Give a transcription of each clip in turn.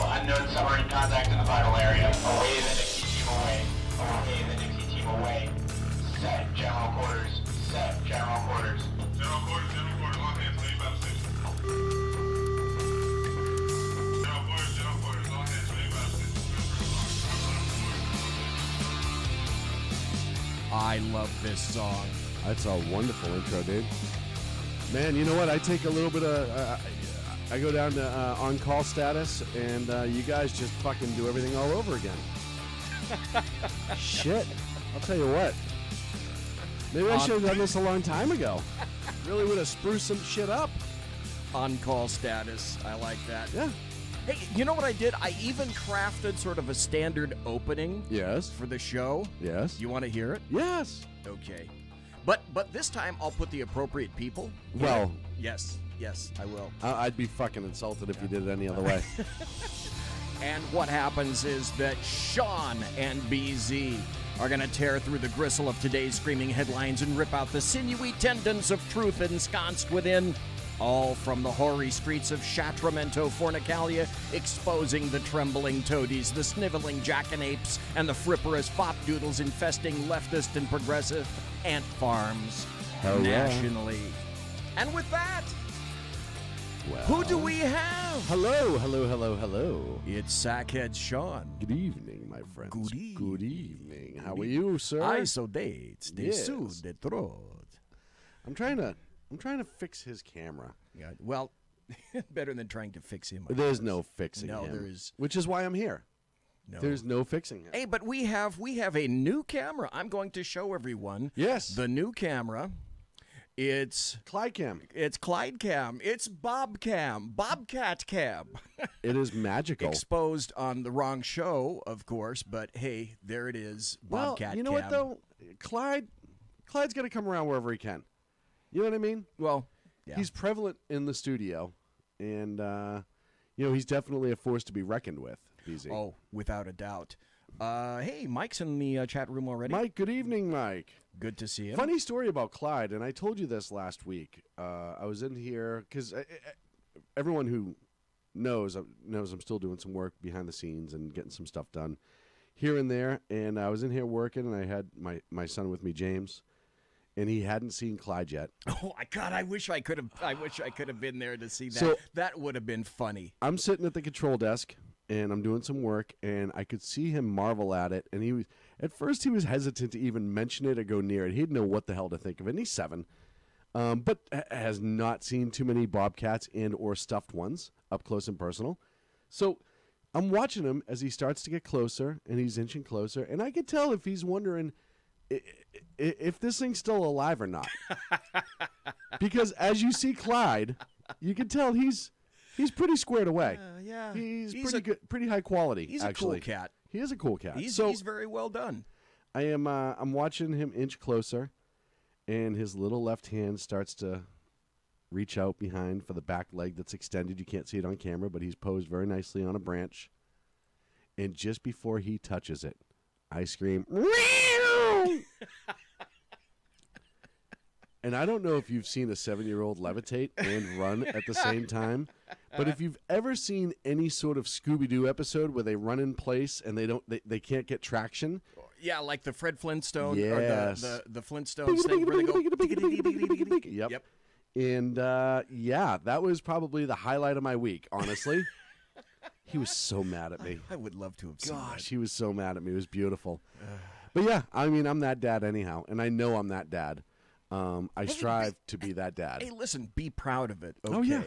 Unknown submarine contact in the vital area. Away the Nixie team away. Away the Nixie team away. Set general quarters. Set general quarters. General quarters, all hands, ready by the station. General quarters, all hands, ready by the station. I love this song. That's a wonderful intro, dude. Man, you know what? I take a little bit of... I go down to on-call status, and you guys just fucking do everything all over again. Shit. I'll tell you what. Maybe I should have done this a long time ago. Really would have spruced some shit up. On-call status. I like that. Yeah. Hey, you know what I did? I even crafted sort of a standard opening Yes. for the show. Yes. You want to hear it? Yes. Okay. But this time I'll put the appropriate people. Well. Yes, I will. I'd be fucking insulted if you did it any other way. And what happens is that Shaun and BZ are going to tear through the gristle of today's screaming headlines and rip out the sinewy tendons of truth ensconced within, all from the hoary streets of Shatramento, Fornicalia, exposing the trembling toadies, the sniveling jackanapes, and the fripperous fop-doodles infesting leftist and progressive ant farms Hell yeah. nationally. And with that, Well, who do we have? Hello. It's Sack Heads Shaun. Good evening, my friends. Good evening. Good evening. How are you, sir? I so dates de Yes. sud de trot. I'm trying to fix his camera. Yeah, well, better than trying to fix him. I There's guess. no fixing No, him. there is Which is why I'm here. no. There's no fixing him. Hey, but we have a new camera. I'm going to show everyone. Yes. The new camera. It's Clyde Cam. Clyde Cam. It's Bob Cam. Bobcat Cam. It is magical. Exposed on the wrong show, of course, but hey, there it is. Bobcat well, you know Cam. what though? Clyde's got to come around wherever he can. You know what I mean? Well, yeah. He's prevalent in the studio, and he's definitely a force to be reckoned with. BZ. Oh, without a doubt. Hey, Mike's in the chat room already. Mike, good evening, Mike. Good to see him. Funny story about Clyde, and I told you this last week. I was in here because everyone who knows I'm still doing some work behind the scenes and getting some stuff done here and there. And I was in here working, and I had my son with me, James, and he hadn't seen Clyde yet. Oh my God! I wish I could have been there to see that. So- That would have been funny. I'm sitting at the control desk, and I'm doing some work, and I could see him marvel at it. And at first he was hesitant to even mention it or go near it. He didn't know what the hell to think of it. And he's 7, but has not seen too many bobcats and or stuffed ones up close and personal. So I'm watching him as he starts to get closer, and he's inching closer, and I could tell if he's wondering if this thing's still alive or not. Because as you see Clyde, you can tell he's pretty squared away. Yeah, He's pretty good, pretty high quality. He's actually. a cool cat. He is a cool cat. He's very well done. I'm watching him inch closer, and his little left hand starts to reach out behind for the back leg that's extended. You can't see it on camera, but he's posed very nicely on a branch. And just before he touches it, I scream, "Meow!" And I don't know if you've seen a 7-year-old levitate and run at the same time, but if you've ever seen any sort of Scooby-Doo episode where they run in place and they can't get traction. Yeah, like the Fred Flintstone Yes. or the Flintstones thing where they go. Yep. And that was probably the highlight of my week, honestly. He was so mad at me. I would love to have seen that. Gosh, he was so mad at me. It was beautiful. But yeah, I mean, I'm that dad anyhow, and I know I'm that dad. I strive to be that dad. Hey, listen, be proud of it. Okay? Oh, yeah.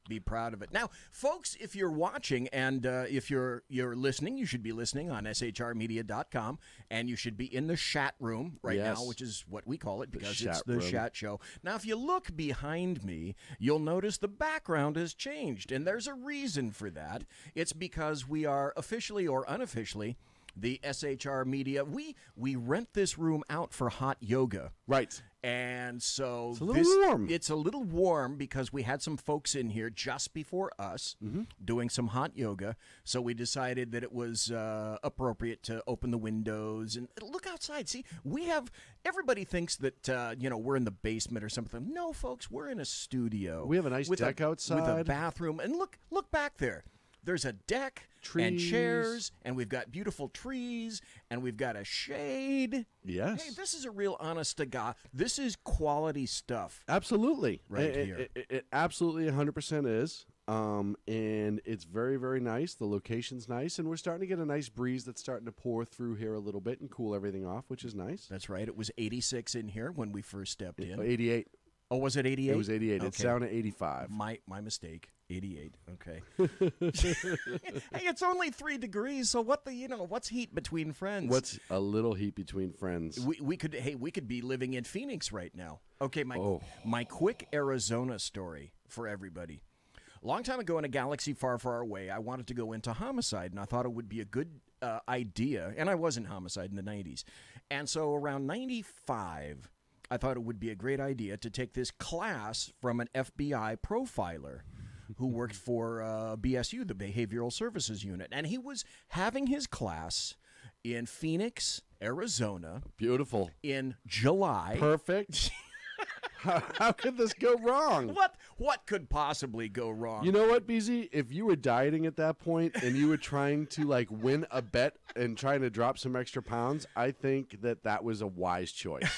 Be proud of it. Now, folks, if you're watching and if you're listening, you should be listening on shrmedia.com, and you should be in the chat room right Yes. now, which is what we call it because chat it's the room. chat show. Now, if you look behind me, you'll notice the background has changed, and there's a reason for that. It's because we are officially or unofficially the SHR Media. We rent this room out for hot yoga. Right. And so It's a little warm. It's a little warm because we had some folks in here just before us doing some hot yoga. So we decided that it was appropriate to open the windows and look outside. See, everybody thinks that we're in the basement or something. No, folks, we're in a studio. We have a nice deck outside with a bathroom. And look back there. there's a deck and chairs, and we've got beautiful trees, and we've got a shade. Yes. Hey, this is a real honest to God. This is quality stuff. Absolutely. Right here. It absolutely 100% is. And it's very, very nice. The location's nice, and we're starting to get a nice breeze that's starting to pour through here a little bit and cool everything off, which is nice. That's right. It was 86 in here when we first stepped in. 88. Oh, was it 88? It was 88. Okay. It's down to 85. My mistake. 88. Okay. Hey, it's only 3 degrees, so what's heat between friends? What's a little heat between friends? We could be living in Phoenix right now. Okay, my quick Arizona story for everybody. A long time ago in a galaxy far, far away, I wanted to go into homicide, and I thought it would be a good idea. And I was in homicide in the 90s. And so around 95, I thought it would be a great idea to take this class from an FBI profiler who worked for BSU, the Behavioral Services Unit. And he was having his class in Phoenix, Arizona. Beautiful. In July. Perfect. How could this go wrong? What could possibly go wrong? You know what, BZ? If you were dieting at that point and you were trying to win a bet and trying to drop some extra pounds, I think that was a wise choice.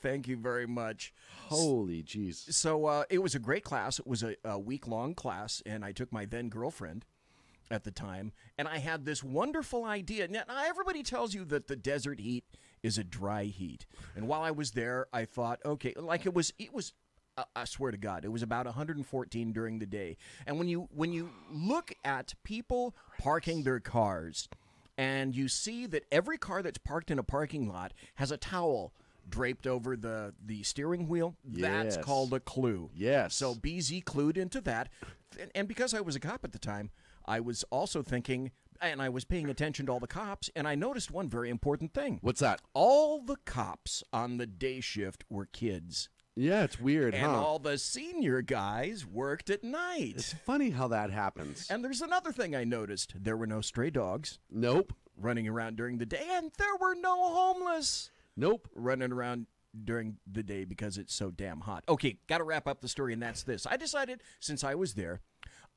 Thank you very much. Holy jeez. So it was a great class. It was a week-long class, and I took my then girlfriend at the time, and I had this wonderful idea. Now everybody tells you that the desert heat is a dry heat, and while I was there, I thought, okay, it was. I swear to God, it was about 114 during the day. And when you look at people parking their cars, and you see that every car that's parked in a parking lot has a towel draped over the steering wheel, that's called a clue. Yes. So BZ clued into that, and because I was a cop at the time, I was also thinking, and I was paying attention to all the cops, and I noticed one very important thing. What's that? All the cops on the day shift were kids. Yeah, it's weird, and all the senior guys worked at night. It's funny how that happens. And there's another thing I noticed. There were no stray dogs. Nope. Running around during the day, and there were no homeless. Nope. Running around during the day because it's so damn hot. Okay, got to wrap up the story, and that's this. I decided, since I was there,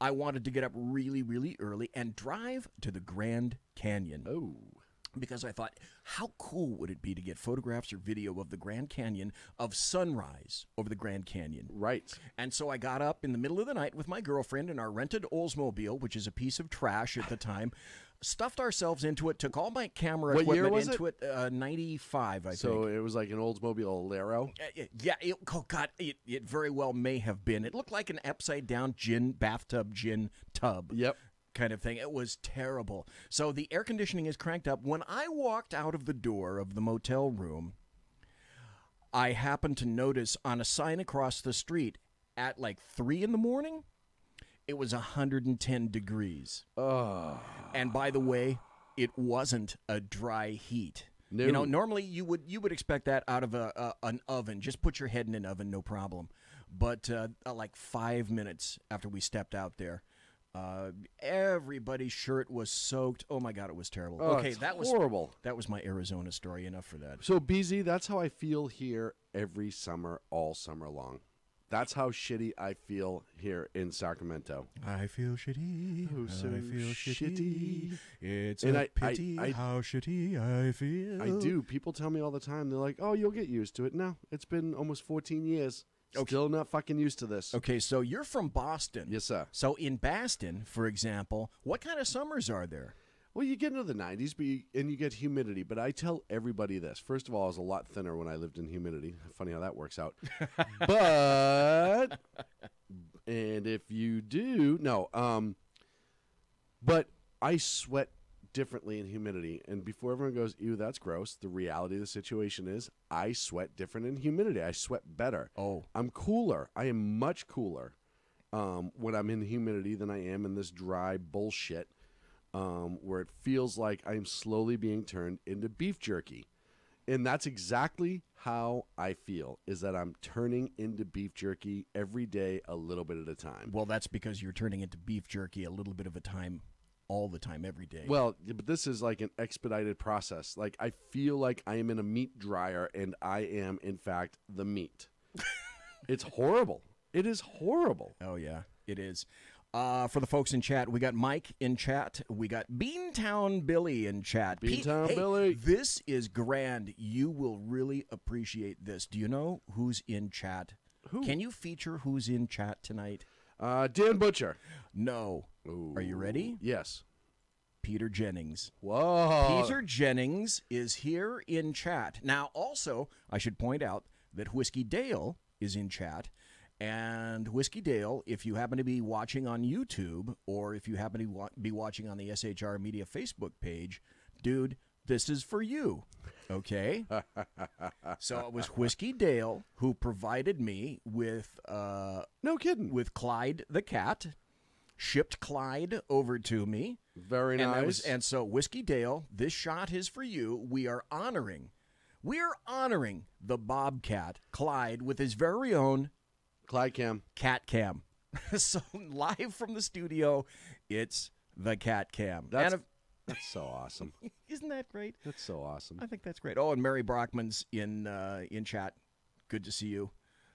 I wanted to get up really, really early and drive to the Grand Canyon. Oh. Because I thought, how cool would it be to get photographs or video of the Grand Canyon, of sunrise over the Grand Canyon? Right. And so I got up in the middle of the night with my girlfriend in our rented Oldsmobile, which is a piece of trash at the time, stuffed ourselves into it, took all my camera What equipment year was into it. 95, I think. So it was like an Oldsmobile Alero? Yeah, it very well may have been. It looked like an upside-down bathtub gin tub. Yep. Kind of thing. It was terrible. So the air conditioning is cranked up. When I walked out of the door of the motel room, I happened to notice on a sign across the street at 3 in the morning, it was 110 degrees. Oh. And by the way, it wasn't a dry heat. No. Normally you would expect that out of an oven. Just put your head in an oven, no problem. But 5 minutes after we stepped out there, everybody's shirt was soaked. Oh my God, it was terrible. Oh, okay, that was horrible. That was my Arizona story. Enough for that. So BZ, that's how I feel here every summer, all summer long. That's how shitty I feel here in Sacramento. I feel shitty. Oh, so I feel shitty. It's and a pity how shitty I feel. I do. People tell me all the time. They're like, "Oh, you'll get used to it." No, it's been almost 14 years. Still not fucking used to this. Okay, so you're from Boston. Yes, sir. So in Boston, for example, what kind of summers are there? Well, you get into the 90s, and you get humidity. But I tell everybody this. First of all, I was a lot thinner when I lived in humidity. Funny how that works out. But, and if you do, no. But I sweat differently in humidity. And before everyone goes, ew, that's gross, the reality of the situation is I sweat different in humidity. I sweat better. Oh. I'm cooler. I am much cooler when I'm in humidity than I am in this dry bullshit where it feels like I'm slowly being turned into beef jerky. And that's exactly how I feel, is that I'm turning into beef jerky every day a little bit at a time. Well, that's because you're turning into beef jerky a little bit of a time, all the time, every day. Well, but this is like an expedited process. Like, I feel like I am in a meat dryer, and I am, in fact, the meat. It's horrible. It is horrible. Oh, yeah, it is. For the folks in chat, we got Mike in chat. We got Beantown Billy in chat. Beantown hey, Billy. This is grand. You will really appreciate this. Do you know who's in chat? Who? Can you feature who's in chat tonight? Dan Butcher. No. Ooh. Are you ready? Yes. Peter Jennings. Whoa. Peter Jennings is here in chat. Now, also, I should point out that Whiskey Dale is in chat. And Whiskey Dale, if you happen to be watching on YouTube or if you happen to be watching on the SHR Media Facebook page, dude, this is for you, okay? So it was Whiskey Dale who provided me with... no kidding. With Clyde the cat, shipped Clyde over to me. Very nice. And so Whiskey Dale, this shot is for you. We're honoring the Bobcat, Clyde, with his very own... Clyde Cam. Cat Cam. So live from the studio, it's the Cat Cam. That's so awesome. Isn't that great? That's so awesome. I think that's great. Oh, and Mary Brockman's in chat. Good to see you.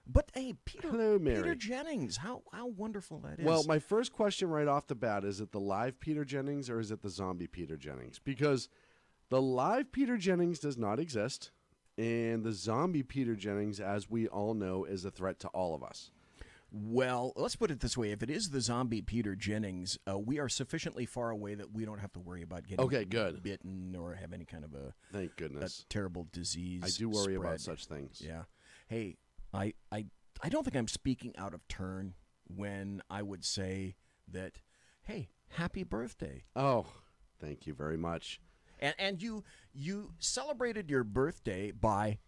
But hey, Hello, Mary. Peter Jennings, how wonderful that is. Well, my first question right off the bat, is it the live Peter Jennings or is it the zombie Peter Jennings? Because the live Peter Jennings does not exist. And the zombie Peter Jennings, as we all know, is a threat to all of us. Well, let's put it this way. If it is the zombie Peter Jennings, we are sufficiently far away that we don't have to worry about getting bitten or have any kind of thank goodness, a terrible disease. I do worry spread. about such things. Yeah. Hey, I don't think I'm speaking out of turn when I would say that, hey, happy birthday. Oh, thank you very much. And you celebrated your birthday by,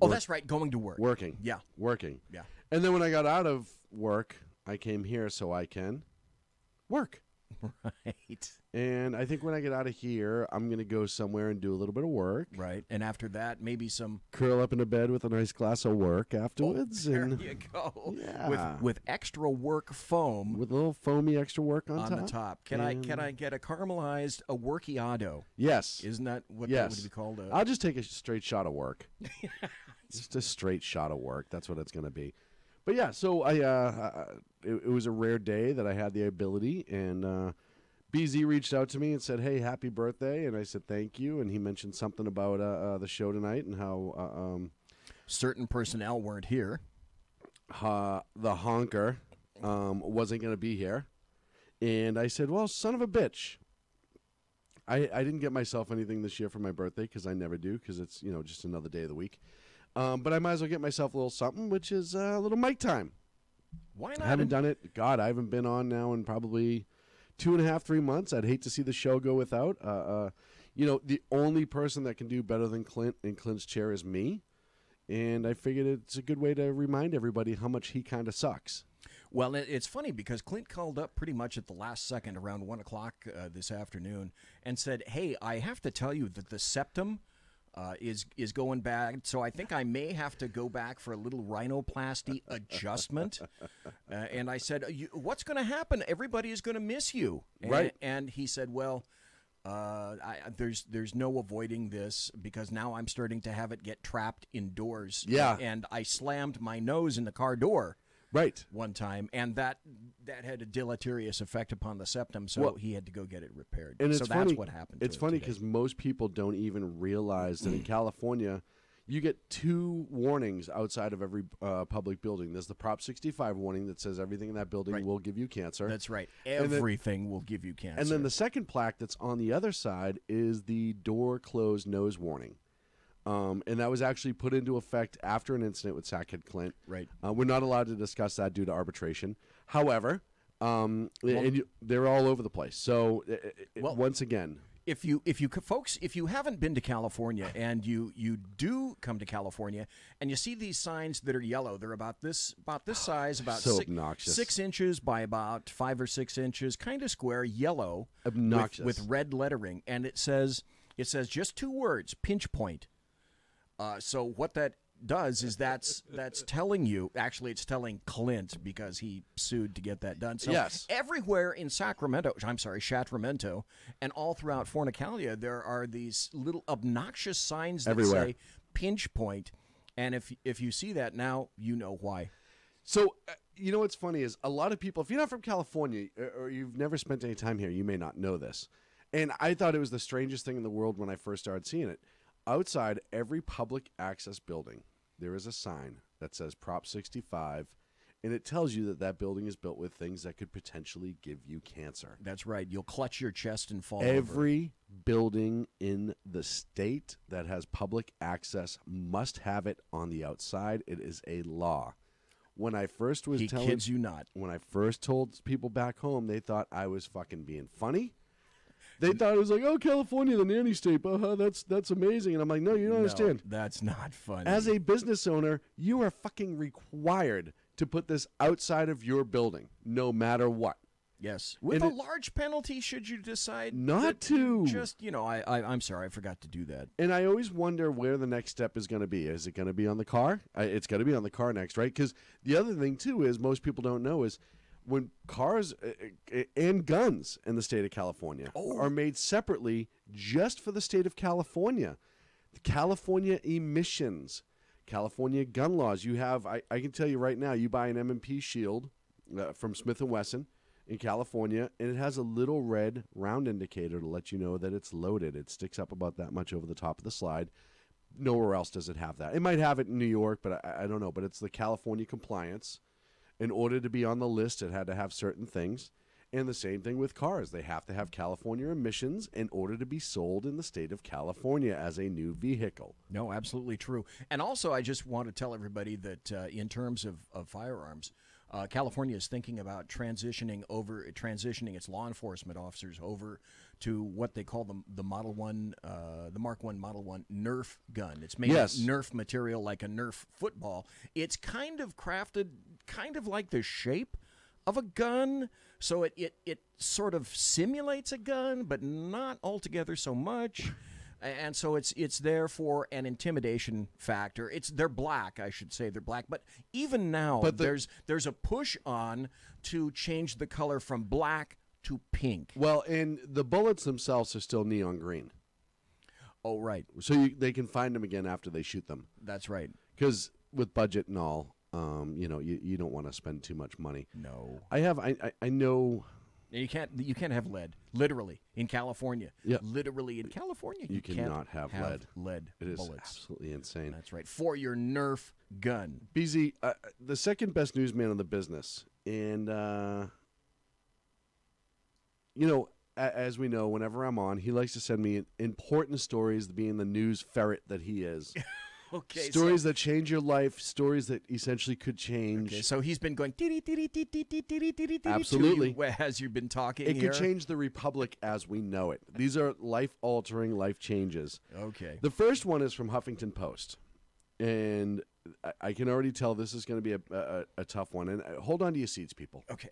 that's right, going to work. Working. Yeah. Working. Yeah. And then when I got out of work, I came here so I can work. Right. And I think when I get out of here, I'm going to go somewhere and do a little bit of work. Right. And after that, maybe curl up in a bed with a nice glass of work afterwards. There you go. Yeah. With extra work foam. With a little foamy extra work on top. The top. Can I get a caramelized workiado? Yes. Isn't that what that would be called? I'll just take a straight shot of work. Just a straight shot of work. That's what it's going to be. But yeah, so it was a rare day that I had the ability, and BZ reached out to me and said, "Hey, happy birthday!" And I said, "Thank you." And he mentioned something about the show tonight and how certain personnel weren't here. The honker wasn't going to be here, and I said, "Well, son of a bitch." I didn't get myself anything this year for my birthday because I never do because it's just another day of the week. But I might as well get myself a little something, which is a little mic time. Why not? I haven't done it. God, I haven't been on now in probably 2.5, 3 months. I'd hate to see the show go without. The only person that can do better than Clint in Clint's chair is me. And I figured it's a good way to remind everybody how much he kind of sucks. Well, it's funny because Clint called up pretty much at the last second around 1 o'clock this afternoon and said, "Hey, I have to tell you that the septum is going bad, so I think I may have to go back for a little rhinoplasty adjustment." And I said, "What's going to happen? Everybody is going to miss you." Right. And he said, "Well, there's no avoiding this because now I'm starting to have it get trapped indoors." Yeah. And I slammed my nose in the car door. Right. One time, and that had a deleterious effect upon the septum, so he had to go get it repaired. And so that's what happened. It's funny because most people don't even realize that in California, you get 2 warnings outside of every public building. There's the Prop 65 warning that says everything in that building will give you cancer. That's right. Everything will give you cancer. And then the second plaque that's on the other side is the door closed nose warning. And that was actually put into effect after an incident with Sack Heads Clint. Right. We're not allowed to discuss that due to arbitration. However, they're all over the place. So, once again, if you folks, if you haven't been to California and you do come to California and you see these signs that are yellow, they're about this size, about so obnoxious. 6 inches by about 5 or 6 inches, kind of square, yellow, obnoxious with red lettering, and it says just 2 words: pinch point. So what that does is that's telling you, actually it's telling Clint because he sued to get that done. So yes. Everywhere in Sacramento, and all throughout Fornicalia, there are these little obnoxious signs that say pinch point. And if you see that now, you know why. So, you know what's funny is a lot of people, if you're not from California or you've never spent any time here, you may not know this. And I thought it was the strangest thing in the world when I first started seeing it. Outside every public access building, there is a sign that says Prop 65, and it tells you that that building is built with things that could potentially give you cancer. That's right. You'll clutch your chest and fall over. Every building in the state that has public access must have it on the outside. It is a law. When I first was telling, kids you not. When I first told people back home, they thought I was fucking being funny. They thought it was like, oh, California, the nanny state. That's amazing. And I'm like, no, you don't understand. That's not funny. As a business owner, you are fucking required to put this outside of your building, no matter what. Yes. With a large penalty should you decide not to. Just, I'm sorry, I forgot to do that. And I always wonder where the next step is going to be. Is it going to be on the car? It's going to be on the car next, right? Because the other thing, too, is most people don't know is when cars and guns in the state of California are made separately just for the state of California. The California emissions, California gun laws. You have, I can tell you right now, you buy an M&P Shield from Smith & Wesson in California, and it has a little red round indicator to let you know that it's loaded. It sticks up about that much over the top of the slide. Nowhere else does it have that. It might have it in New York, but I don't know. But it's the California compliance. In order to be on the list, it had to have certain things. And the same thing with cars. They have to have California emissions in order to be sold in the state of California as a new vehicle. No, absolutely true. And also, I just want to tell everybody that in terms of firearms, California is thinking about transitioning its law enforcement officers over to what they call the Model 1, the Mark 1 Model 1 Nerf gun. It's made of Nerf material like a Nerf football. It's kind of crafted kind of like the shape of a gun, so it sort of simulates a gun, but not altogether so much. And so it's there for an intimidation factor. They're black, I should say. They're black. But even now, there's a push on to change the color from black to pink. Well, and the bullets themselves are still neon green. Oh, right. So they can find them again after they shoot them. That's right. Because with budget and all, you don't want to spend too much money. No. I know. You can't have lead, literally, in California. Yeah. Literally in California, you cannot have lead It bullets. Is absolutely insane. That's right. For your Nerf gun. BZ, the second best newsman in the business. And, as we know, whenever I'm on, he likes to send me important stories, being the news ferret that he is. Okay, stories that change your life, stories that essentially could change. Okay, so he's been going absolutely as you've been talking. It could change the republic as we know it. These are life-altering, life changes. Okay. The first one is from Huffington Post, and I can already tell this is going to be a tough one. And hold on to your seats, people. Okay.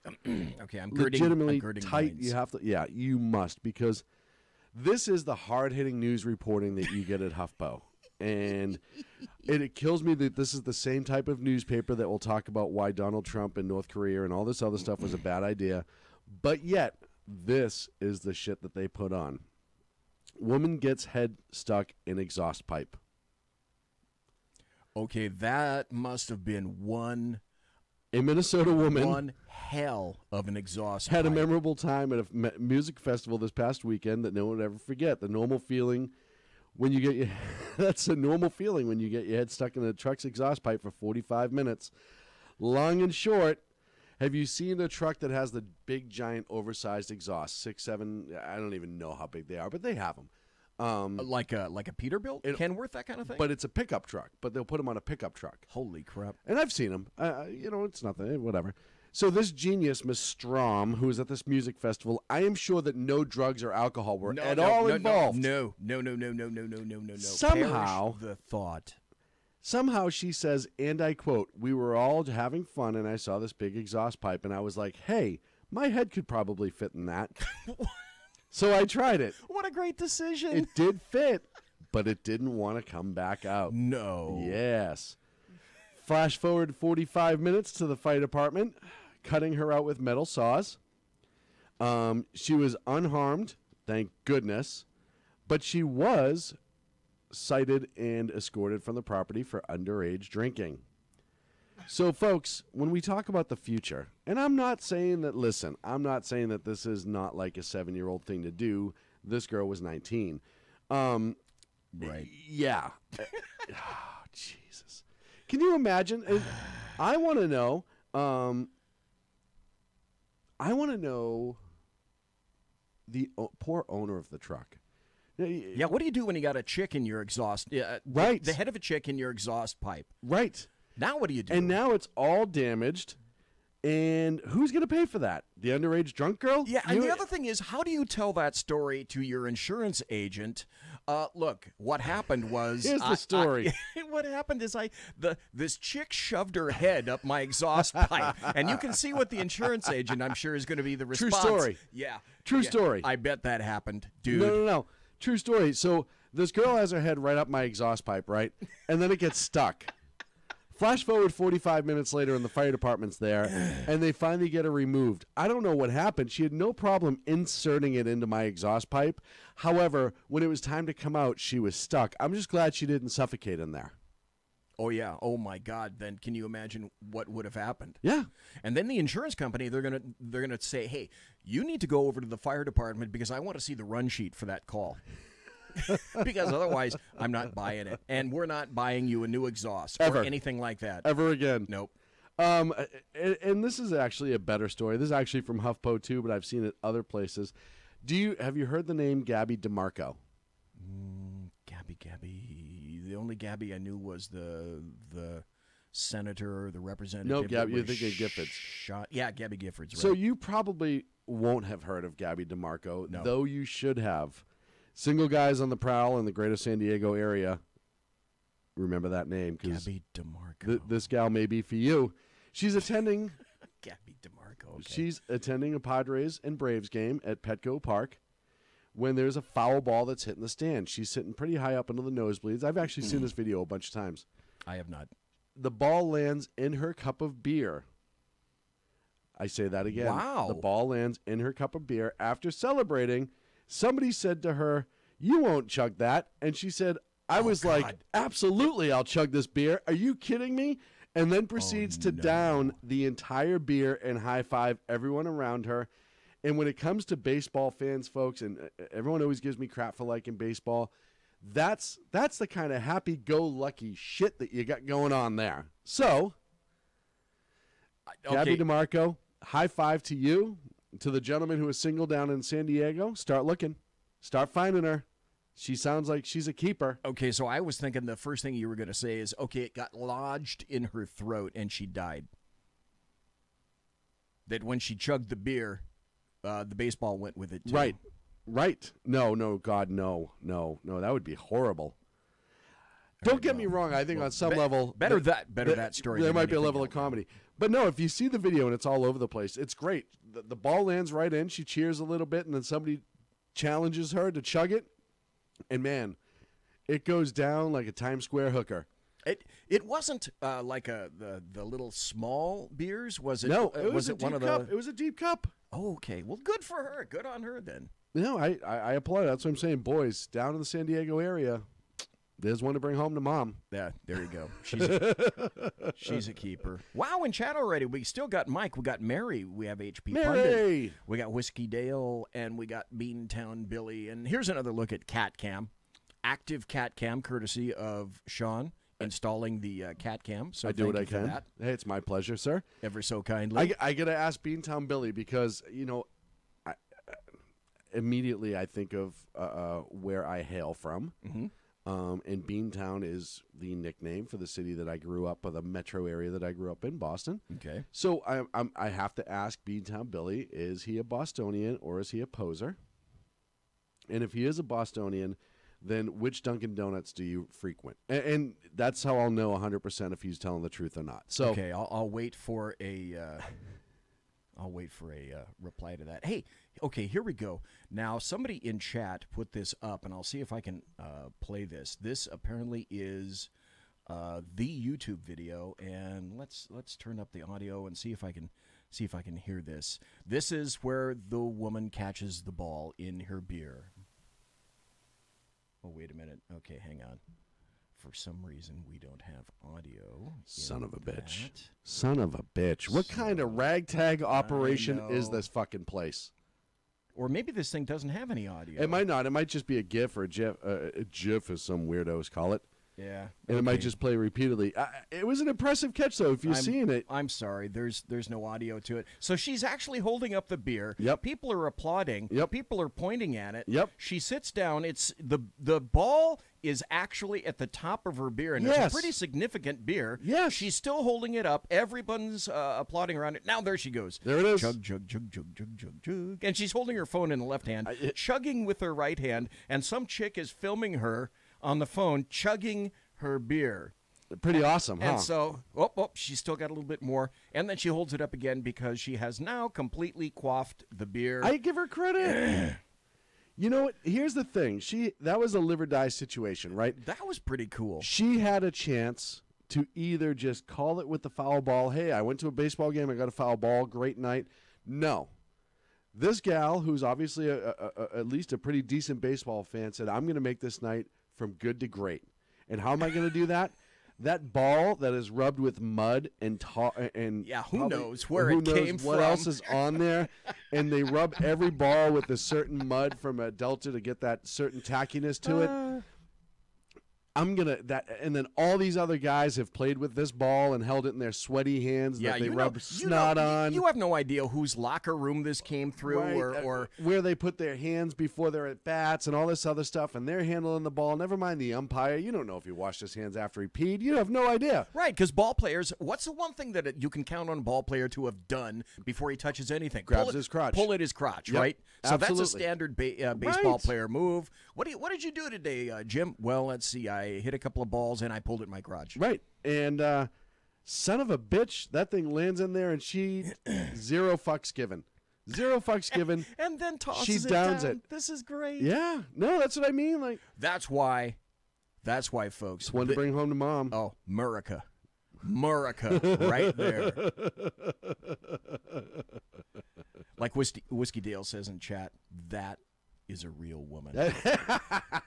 Okay. I'm legitimately girding tight. minds. You have to. Yeah, you must, because this is the hard-hitting news reporting that you get at HuffPo. And it kills me that this is the same type of newspaper that will talk about why Donald Trump and North Korea and all this other stuff was a bad idea. But yet, this is the shit that they put on. Woman gets head stuck in exhaust pipe. Okay, that must have been a Minnesota woman. One hell of an exhaust had pipe. a memorable time at a music festival this past weekend that no one would ever forget. The normal feeling when you get that's a normal feeling when you get your head stuck in the truck's exhaust pipe for 45 minutes. Long and short, have you seen a truck that has the big, giant, oversized exhaust? 6, 7, I don't even know how big they are, but they have them. Like a Peterbilt? Kenworth, that kind of thing? But it's a pickup truck, but they'll put them on a pickup truck. Holy crap. And I've seen them. It's nothing, whatever. So this genius, Miss Strom, who was at this music festival, I am sure that no drugs or alcohol were all involved. No. Somehow, perish the thought. Somehow she says, and I quote, "We were all having fun, and I saw this big exhaust pipe, and I was like, hey, my head could probably fit in that." So I tried it. What a great decision. It did fit, but it didn't want to come back out. No. Yes. Flash forward 45 minutes to the fire department, cutting her out with metal saws. She was unharmed, thank goodness, but she was cited and escorted from the property for underage drinking. So, folks, when we talk about the future, and I'm not saying that, listen, I'm not saying that this is not like a 7-year-old thing to do. This girl was 19. Right. Yeah. Oh, Jesus. Can you imagine? I want to know. The poor owner of the truck. Yeah, what do you do when you got a chick in your exhaust? Right. The head of a chick in your exhaust pipe. Right. Now what do you do? And now it's all damaged. And who's going to pay for that? The underage drunk girl? Yeah, and the other thing is, how do you tell that story to your insurance agent? Look, what happened was... Here's the story. What happened is this chick shoved her head up my exhaust pipe. And you can see what the insurance agent, I'm sure, is going to be the response. True story. Yeah. True story. I bet that happened, dude. No. True story. So this girl has her head right up my exhaust pipe, right? And then it gets stuck. Flash forward 45 minutes later, and the fire department's there, and they finally get her removed. I don't know what happened. She had no problem inserting it into my exhaust pipe. However, when it was time to come out, she was stuck. I'm just glad she didn't suffocate in there. Oh, yeah. Oh, my God. Then can you imagine what would have happened? Yeah. And then the insurance company, they're gonna say, hey, you need to go over to the fire department because I want to see the run sheet for that call. Because otherwise, I'm not buying it. And we're not buying you a new exhaust Ever. or anything like that. Ever again. Nope. And this is actually a better story. This is actually from HuffPo too, but I've seen it other places. Have you heard the name Gabby DeMarco? Gabby. The only Gabby I knew was the senator, the representative. No, Gabby, you're thinking Giffords. Yeah, Gabby Giffords. Right. So you probably won't have heard of Gabby DeMarco, No. though you should have. Single guys on the prowl in the greater San Diego area. Remember that name. Gabby DeMarco. This gal may be for you. She's attending... Gabby DeMarco. Okay. She's attending a Padres and Braves game at Petco Park when there's a foul ball that's hitting the stand. She's sitting pretty high up into the nosebleeds. I've actually seen this video a bunch of times. I have not. The ball lands in her cup of beer. I say that again. Wow. The ball lands in her cup of beer. After celebrating, somebody said to her, "You won't chug that." And she said, I was God. like, "Absolutely, I'll chug this beer. Are you kidding me?" And then proceeds to down the entire beer and high-five everyone around her. And when it comes to baseball fans, folks, and everyone always gives me crap for liking baseball, that's the kind of happy-go-lucky shit that you got going on there. So, Gabby DeMarco, high five to you, to the gentleman who is single down in San Diego. Start looking. Start finding her. She sounds like she's a keeper. Okay, so I was thinking the first thing you were going to say is, okay, it got lodged in her throat and she died. That when she chugged the beer, the baseball went with it, too. Right. No, God, no. That would be horrible. Don't get me wrong. I think on some level... Better that story. There might be a level of comedy. But no, if you see the video and it's all over the place, it's great. The ball lands right in. She cheers a little bit, and then somebody challenges her to chug it. And, man, it goes down like a Times Square hooker. It wasn't like the little small beers, was it? No, it was a one deep of cup. the... It was a deep cup. Oh, okay. Well, good for her. Good on her, then. No, I applaud it. That's what I'm saying. Boys, down in the San Diego area, there's one to bring home to mom. Yeah, there you go. She's a keeper. Wow, in chat already. We still got Mike. We got Mary. We have HP Pundit. We got Whiskey Dale, and we got Beantown Billy. And here's another look at Cat Cam. Active Cat Cam, courtesy of Sean, installing the Cat Cam. So I do what I can. That. Hey, it's my pleasure, sir. Ever so kindly. I got to ask Beantown Billy because, immediately I think of where I hail from. Mm-hmm. And Beantown is the nickname for the city that I grew up, or the metro area that I grew up in, Boston. Okay. So I have to ask Beantown Billy, is he a Bostonian or is he a poser? And if he is a Bostonian, then which Dunkin' Donuts do you frequent? And that's how I'll know 100% if he's telling the truth or not. So okay, I'll wait for a reply to that. Hey, okay, here we go. Now, somebody in chat put this up, and I'll see if I can play this. This apparently is the YouTube video, and let's turn up the audio and see if I can hear this. This is where the woman catches the ball in her beer. Oh, wait a minute. Okay, hang on. For some reason, we don't have audio. Son of a bitch. that. Son of a bitch. What kind of ragtag operation is know. this fucking place? Or maybe this thing doesn't have any audio. It might not. It might just be a GIF or a GIF, as some weirdos call it. Yeah. And it might okay. just play repeatedly. It was an impressive catch, though, if you've seen it. I'm sorry. There's no audio to it. So she's actually holding up the beer. Yep. People are applauding. Yep. People are pointing at it. Yep. She sits down. It's the ball is actually at the top of her beer, and Yes. it's a pretty significant beer. Yes. She's still holding it up. Everyone's applauding around it. Now there she goes. There it is. Chug, chug, chug, chug, chug, chug, chug. And she's holding her phone in the left hand, chugging with her right hand, and some chick is filming her on the phone, chugging her beer. Pretty awesome, huh? And so, she's still got a little bit more. And then she holds it up again because she has now completely quaffed the beer. I give her credit. You know what? Here's the thing. That was a live or die situation, right? That was pretty cool. She had a chance to either just call it with the foul ball. Hey, I went to a baseball game. I got a foul ball. Great night. No. This gal, who's obviously at least a pretty decent baseball fan, said, I'm going to make this night from good to great. And how am I going to do that? That ball that is rubbed with mud and Yeah, who probably- knows where who it knows came what from. else is on there, and they rub every ball with a certain mud from a delta to get that certain tackiness to it. I'm gonna and then all these other guys have played with this ball and held it in their sweaty hands that they rub snot on. You have no idea whose locker room this came through, Right, or where they put their hands before they're at bats and all this other stuff, and they're handling the ball. Never mind the umpire. You don't know if he washed his hands after he peed. You have no idea. right, because ball players. What's the one thing that you can count on a ball player to have done before he touches anything? Grabs his crotch. Pull at his crotch, Yep, right? So that's a absolutely. standard baseball Right. player move. What did you do today, Jim? Well, let's see. I hit a couple of balls and I pulled at my crotch. Right. And son of a bitch, that thing lands in there, and she zero fucks given. Zero fucks given. And then tosses She it downs down. it. This is great. Yeah. No, that's what I mean. Like, That's why, folks. it's one to bring home to mom. Oh, Murica. Right there. Like Whiskey Dale says in chat, that is a real woman.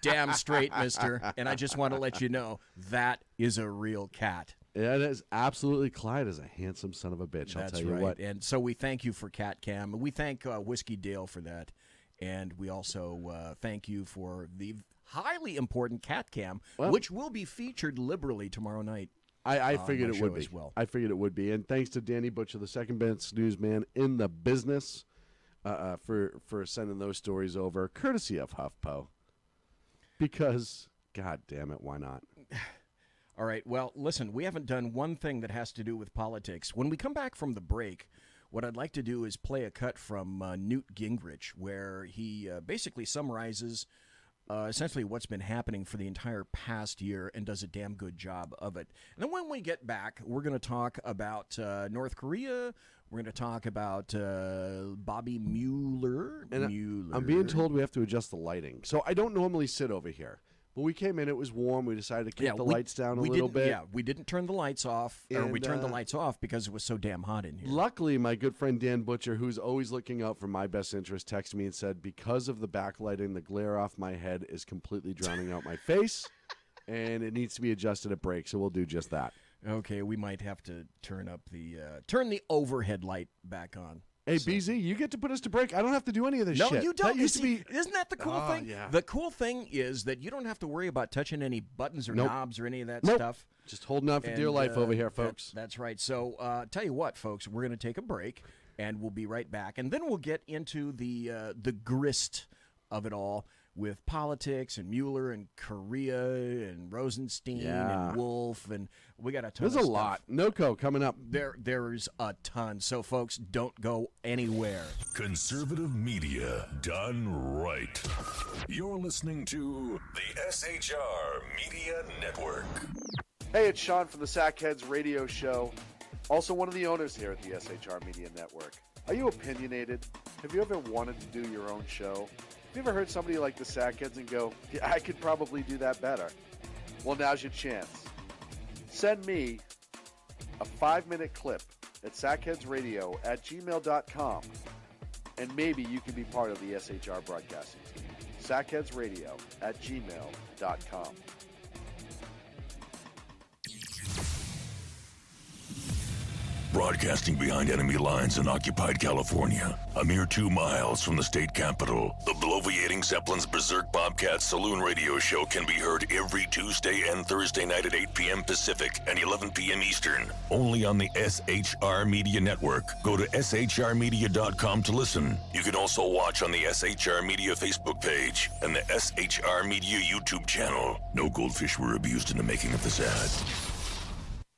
Damn straight, mister. And I just want to let you know, that is a real cat. It is absolutely. Clyde is a handsome son of a bitch. I'll That's tell you right. what. And so we thank you for Cat Cam. We thank Whiskey Dale for that. And we also thank you for the highly important Cat Cam, Well, which will be featured liberally tomorrow night. I on figured my it would show be. as well. I figured it would be. And thanks to Danny Butcher, the second best newsman in the business, for sending those stories over, courtesy of HuffPo. Because, God damn it, why not? All right. Well, listen, we haven't done one thing that has to do with politics. When we come back from the break, what I'd like to do is play a cut from Newt Gingrich, where he basically summarizes essentially what's been happening for the entire past year and does a damn good job of it. And then when we get back, we're going to talk about North Korea. We're going to talk about Bobby Mueller. And I'm being told we have to adjust the lighting. So I don't normally sit over here. When we came in, it was warm. We decided to keep the lights down a little bit. Yeah, we didn't turn the lights off, or we And, turned the lights off because it was so damn hot in here. Luckily, my good friend Dan Butcher, who's always looking out for my best interest, texted me and said, because of the backlighting, the glare off my head is completely drowning out my face, and it needs to be adjusted at break, so we'll do just that. Okay, we might have to turn the overhead light back on. Hey, BZ, you get to put us to break. I don't have to do any of this No, shit. you don't. That used to be... Isn't that the cool thing? Yeah. The cool thing is that you don't have to worry about touching any buttons or Nope. knobs or any of that Nope. stuff. Just holding on for dear life over here, folks. That's right. So, tell you what, folks, we're going to take a break, and we'll be right back. And then we'll get into the grist of it all with politics and Mueller and Korea and Rosenstein and Wolf, and we got a ton There's of a stuff. lot. NOCO coming up. There's a ton. So, folks, don't go anywhere. Conservative media done right. You're listening to the SHR Media Network. Hey, it's Sean from the Sack Heads radio show. Also one of the owners here at the SHR Media Network. Are you opinionated? Have you ever wanted to do your own show? Have you ever heard somebody like the Sack Heads and go, yeah, I could probably do that better? Well, now's your chance. Send me a 5-minute clip at sackheadsradio@gmail.com, and maybe you can be part of the SHR broadcasting team. sackheadsradio@gmail.com. Broadcasting behind enemy lines in occupied California, a mere 2 miles from the state capital, the bloviating Zeppelin's Berserk Bobcat Saloon radio show can be heard every Tuesday and Thursday night at 8 p.m. Pacific and 11 p.m. Eastern, only on the SHR Media Network. Go to shrmedia.com to listen. You can also watch on the SHR Media Facebook page and the SHR Media YouTube channel. No goldfish were abused in the making of this ad.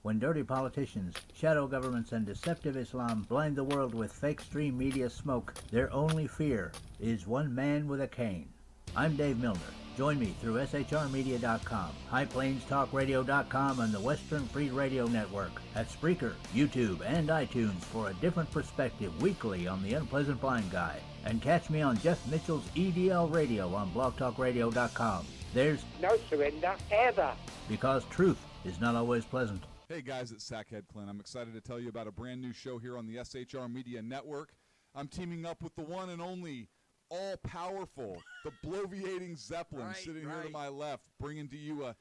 When dirty politicians, shadow governments, and deceptive Islam blind the world with fake stream media smoke, their only fear is one man with a cane. I'm Dave Milner. Join me through shrmedia.com, highplanestalkradio.com, and the Western Free Radio Network at Spreaker, YouTube, and iTunes for a different perspective weekly on the Unpleasant Blind Guy. And catch me on Jeff Mitchell's EDL Radio on blogtalkradio.com. There's no surrender ever, because truth is not always pleasant. Hey guys, it's Sack Heads Clint. I'm excited to tell you about a brand new show here on the SHR Media Network. I'm teaming up with the one and only, all-powerful, the bloviating Zeppelin, sitting here to my left, bringing to you a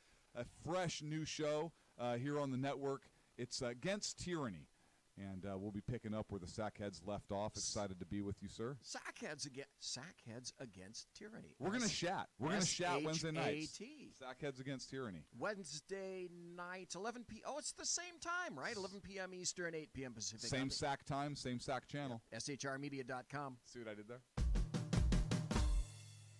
fresh new show here on the network. It's Against Tyranny. And we'll be picking up where the Sack Heads left off. Excited to be with you, sir. Sack Heads Against Tyranny. We're going to chat. We're going to chat Wednesday nights. S-H-A-T. Sack Heads Against Tyranny. Wednesday nights, 11 p.m. Oh, it's the same time, right? 11 p.m. Eastern, 8 p.m. Pacific. Same Sack time, same Sack channel. SHRmedia.com. See what I did there?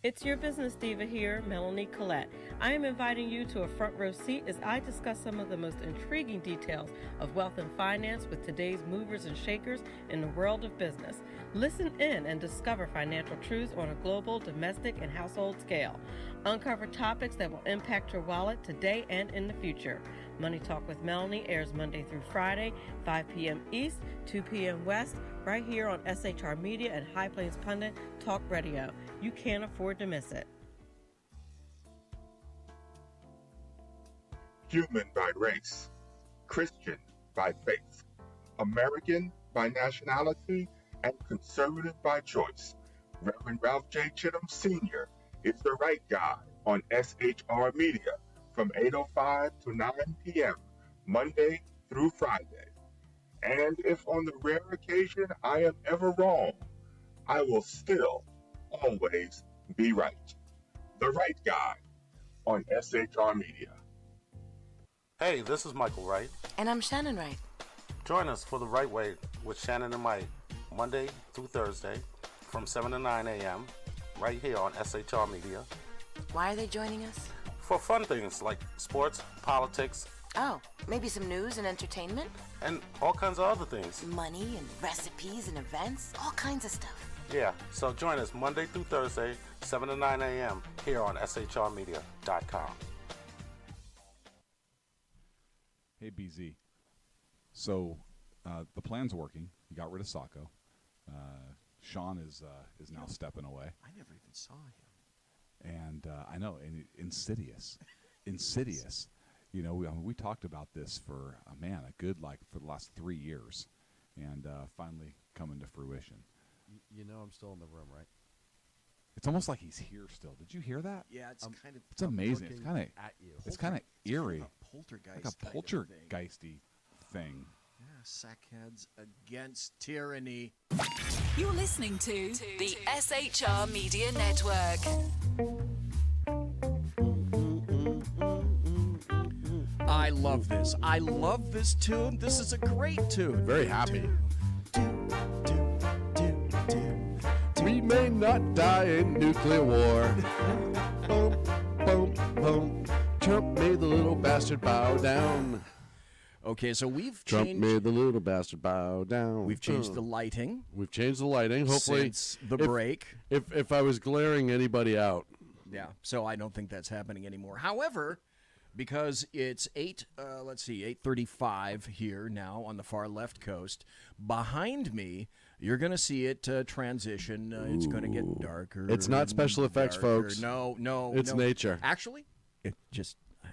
It's your business diva here, Melanie Collette. I am inviting you to a front row seat as I discuss some of the most intriguing details of wealth and finance with today's movers and shakers in the world of business. Listen in and discover financial truths on a global, domestic, and household scale. Uncover topics that will impact your wallet today and in the future. Money Talk with Melanie airs Monday through Friday, 5 p.m. East, 2 p.m. West, right here on SHR Media and High Plains Pundit Talk Radio. You can't afford to miss it. Human by race, Christian by faith, American by nationality, and conservative by choice. Reverend Ralph J. Chittum Sr. is the right guy on SHR Media from 8:05 to 9 p.m. Monday through Friday. And if on the rare occasion I am ever wrong, I will still always be right. The right guy on SHR Media. Hey, this is Michael Wright. And I'm Shannon Wright. Join us for The Right Way with Shannon and Mike, Monday through Thursday from 7 to 9 a.m. right here on SHR Media. Why are they joining us? For fun things like sports, politics. Oh, maybe some news and entertainment? And all kinds of other things. Money and recipes and events, all kinds of stuff. Yeah, so join us Monday through Thursday, 7 to 9 a.m. here on shrmedia.com. Hey, BZ. So the plan's working. You got rid of Sacco. Shaun is now stepping away. I never even saw him. And I know, and insidious. Insidious. You know, we talked about this for, a good, for the last 3 years. And finally coming to fruition. You know I'm still in the room, right? It's almost like he's here still. Did you hear that? Yeah, it's kind of... It's amazing. It's kind of at you. It's kind of eerie. Kind of a poltergeist. Like a poltergeisty thing. Yeah, Sack Heads Against Tyranny. You're listening to the SHR Media Network. I love this. I love this tune. This is a great tune. Very happy. We may not die in nuclear war. Boom, boom, boom. Trump made the little bastard bow down. Okay, so we've Trump changed... made the little bastard bow down. We've changed the lighting. We've changed the lighting. Hopefully, since the break. If I was glaring anybody out. Yeah, so I don't think that's happening anymore. However, because it's 8:35 here now on the far left coast, behind me, you're going to see it transition. It's going to get darker. It's not special effects, folks. No. It's nature. Actually, it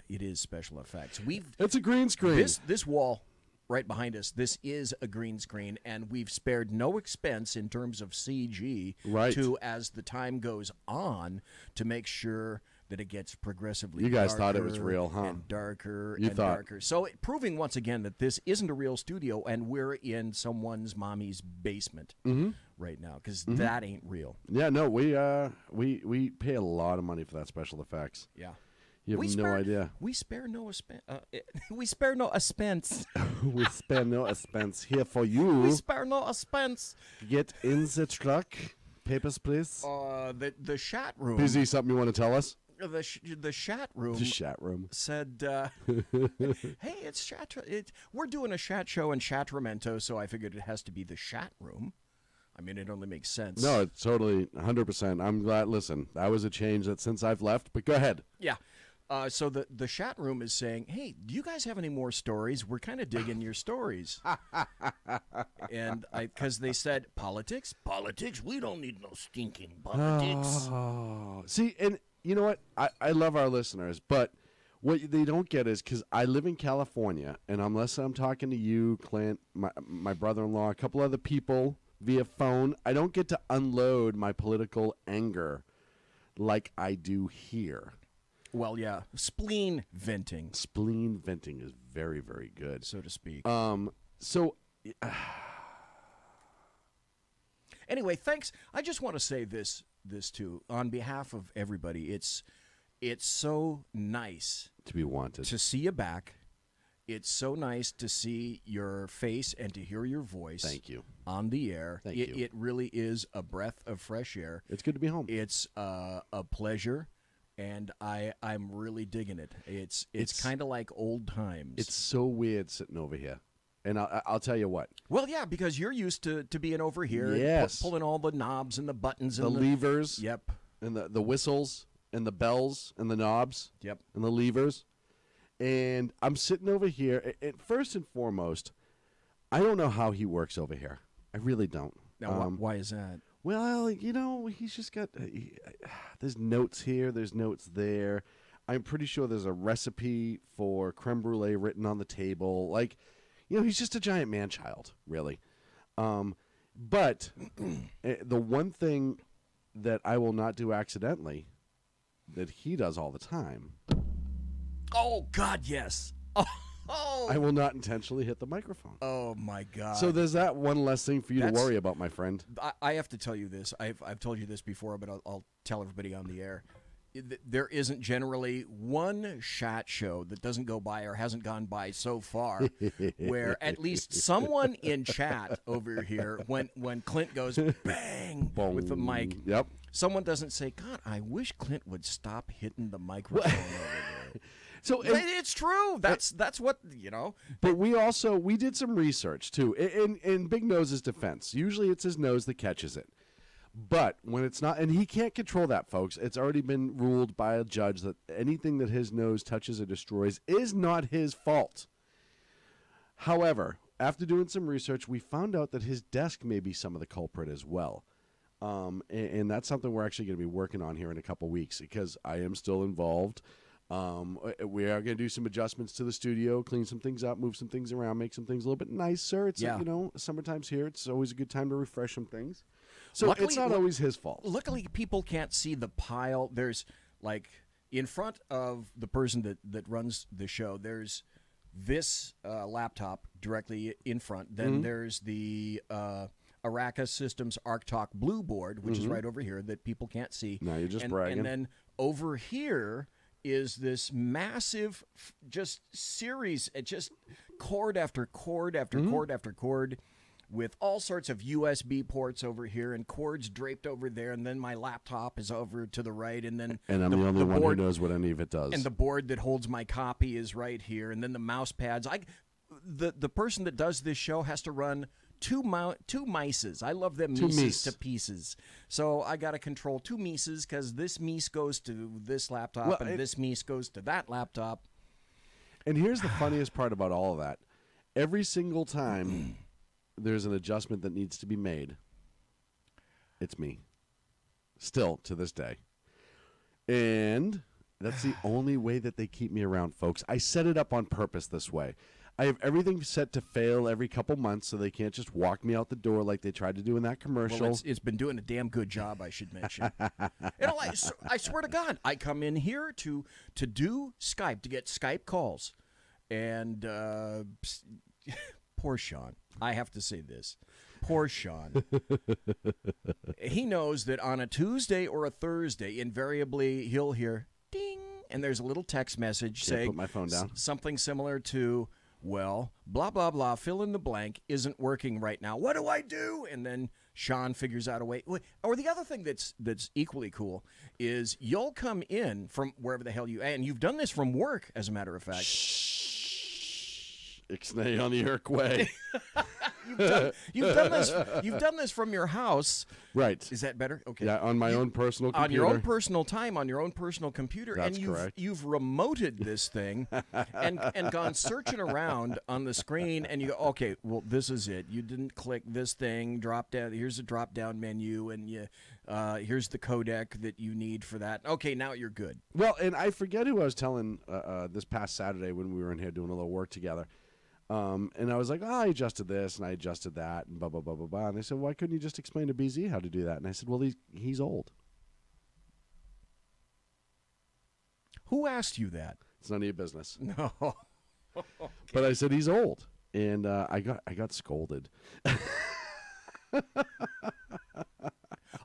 is special effects. It's a green screen. This wall right behind us, this is a green screen, and we've spared no expense in terms of CG right. to, as the time goes on, to make sure that it gets progressively You guys darker thought it was real, huh? and darker You and thought. darker. So proving once again that this isn't a real studio and we're in someone's mommy's basement right now, because that ain't real. Yeah, no, we pay a lot of money for that special effects. Yeah. You have no idea. We spare no expense. We spare no expense. We spare no expense here for you. We spare no expense. Get in the truck. Papers, please. The chat room. Busy, something you want to tell us? The chat room. The chat room said, "Hey, it's chat. We're doing a chat show in Sacramento, so I figured it has to be the chat room. I mean, it only makes sense." No, it's totally 100%. I'm glad. Listen, that was a change that since I've left. But go ahead. Yeah. So the chat room is saying, "Hey, do you guys have any more stories? We're kind of digging your stories." And because they said politics, we don't need no stinking politics. Oh. See, and you know what? I love our listeners, but what they don't get is because I live in California, and unless I'm talking to you, Clint, my brother-in-law, a couple other people via phone, I don't get to unload my political anger like I do here. Well, yeah, spleen venting. Spleen venting is very, very good, so to speak. Anyway, thanks. I just want to say this too on behalf of everybody. It's so nice to be wanted, to see you back. It's so nice to see your face and to hear your voice. Thank you. On the air. Thank you. It really is a breath of fresh air. It's good to be home. It's a pleasure. And I'm really digging it. It's kind of like old times. It's so weird sitting over here. And I'll tell you what. Well, yeah, because you're used to being over here. Yes. And pulling all the knobs and the buttons. The and levers. Yep. And the whistles and the bells and the knobs. Yep. And the levers. And I'm sitting over here. And first and foremost, I don't know how he works over here. I really don't. Now, why is that? Well, you know, he's just got, there's notes here, there's notes there. I'm pretty sure there's a recipe for creme brulee written on the table. Like, you know, he's just a giant man-child, really. But the one thing that I will not do accidentally, that he does all the time. Oh, God, yes. Oh. I will not intentionally hit the microphone. Oh, my God. So there's that one less thing for you to worry about, my friend. I have to tell you this. I've told you this before, but I'll tell everybody on the air. There isn't generally one chat show that doesn't go by or hasn't gone by so far where at least someone in chat over here, when Clint goes bang with the mic, yep, someone doesn't say, "God, I wish Clint would stop hitting the microphone over there." So it's true. That's what, you know. But we did some research too. In Big Nose's defense, usually it's his nose that catches it. But when it's not, and he can't control that, folks. It's already been ruled by a judge that anything that his nose touches or destroys is not his fault. However, after doing some research, we found out that his desk may be some of the culprit as well. And that's something we're actually going to be working on here in a couple weeks because I am still involved. We are going to do some adjustments to the studio, clean some things up, move some things around, make some things a little bit nicer. It's, you know, summertime's here. It's always a good time to refresh some things. So luckily, it's not always his fault. Luckily, people can't see the pile. There's, like, in front of the person that runs the show, there's this laptop directly in front. Then there's the Araka Systems ArcTalk Blue board, which is right over here that people can't see. No, you're just bragging. And then over here is this massive just series, just cord after cord after cord after cord with all sorts of USB ports over here and cords draped over there, and then my laptop is over to the right, and then I'm the only one who knows what any of it does. And the board that holds my copy is right here, and then the mouse pads. The person that does this show has to run two mices. I love them mices to pieces. So I got to control two mices because this mice goes to this laptop and this mice goes to that laptop. And here's the funniest part about all of that. Every single time there's an adjustment that needs to be made, it's me. Still to this day. And that's the only way that they keep me around, folks. I set it up on purpose this way. I have everything set to fail every couple months, so they can't just walk me out the door like they tried to do in that commercial. Well, it's been doing a damn good job, I should mention. I swear to God, I come in here to do Skype, to get Skype calls. And poor Sean. I have to say this. Poor Sean. He knows that on a Tuesday or a Thursday, invariably he'll hear ding, and there's a little text message saying put my phone down. Something similar to, well, blah, blah, blah, fill in the blank, isn't working right now. What do I do? And then Sean figures out a way. Or the other thing that's equally cool is you'll come in from wherever the hell and you've done this from work, as a matter of fact. Ixnay on the Irk way. You've done this from your house. Right. Is that better? Okay. Yeah, on my own personal computer. On your own personal time, on your own personal computer. That's and correct. You've remoted this thing and gone searching around on the screen, and you go, okay, well, this is it. You didn't click this thing, drop down. Here's a drop-down menu, and here's the codec that you need for that. Okay, now you're good. Well, and I forget who I was telling this past Saturday when we were in here doing a little work together. And I was like, I adjusted this and I adjusted that and blah, blah, blah, blah, blah. And they said, why couldn't you just explain to BZ how to do that? And I said, well, he's old. Who asked you that? It's none of your business. No. Okay. But I said, he's old. And I got scolded.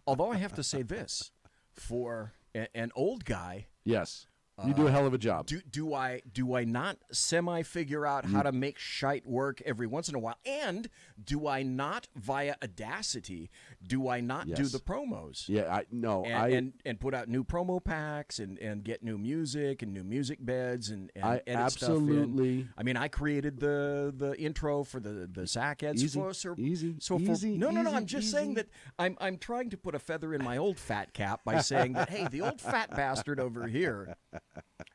Although I have to say this, for an old guy. Yes. You do a hell of a job. Do I not semi-figure out how to make shite work every once in a while? And do I not, via Audacity, do I not do the promos? Yeah, and put out new promo packs and get new music and new music beds and edit absolutely. stuff in. I mean, I created the intro for the Sack Heads. Easy. No, I'm just saying that I'm trying to put a feather in my old fat cap by saying that, hey, the old fat bastard over here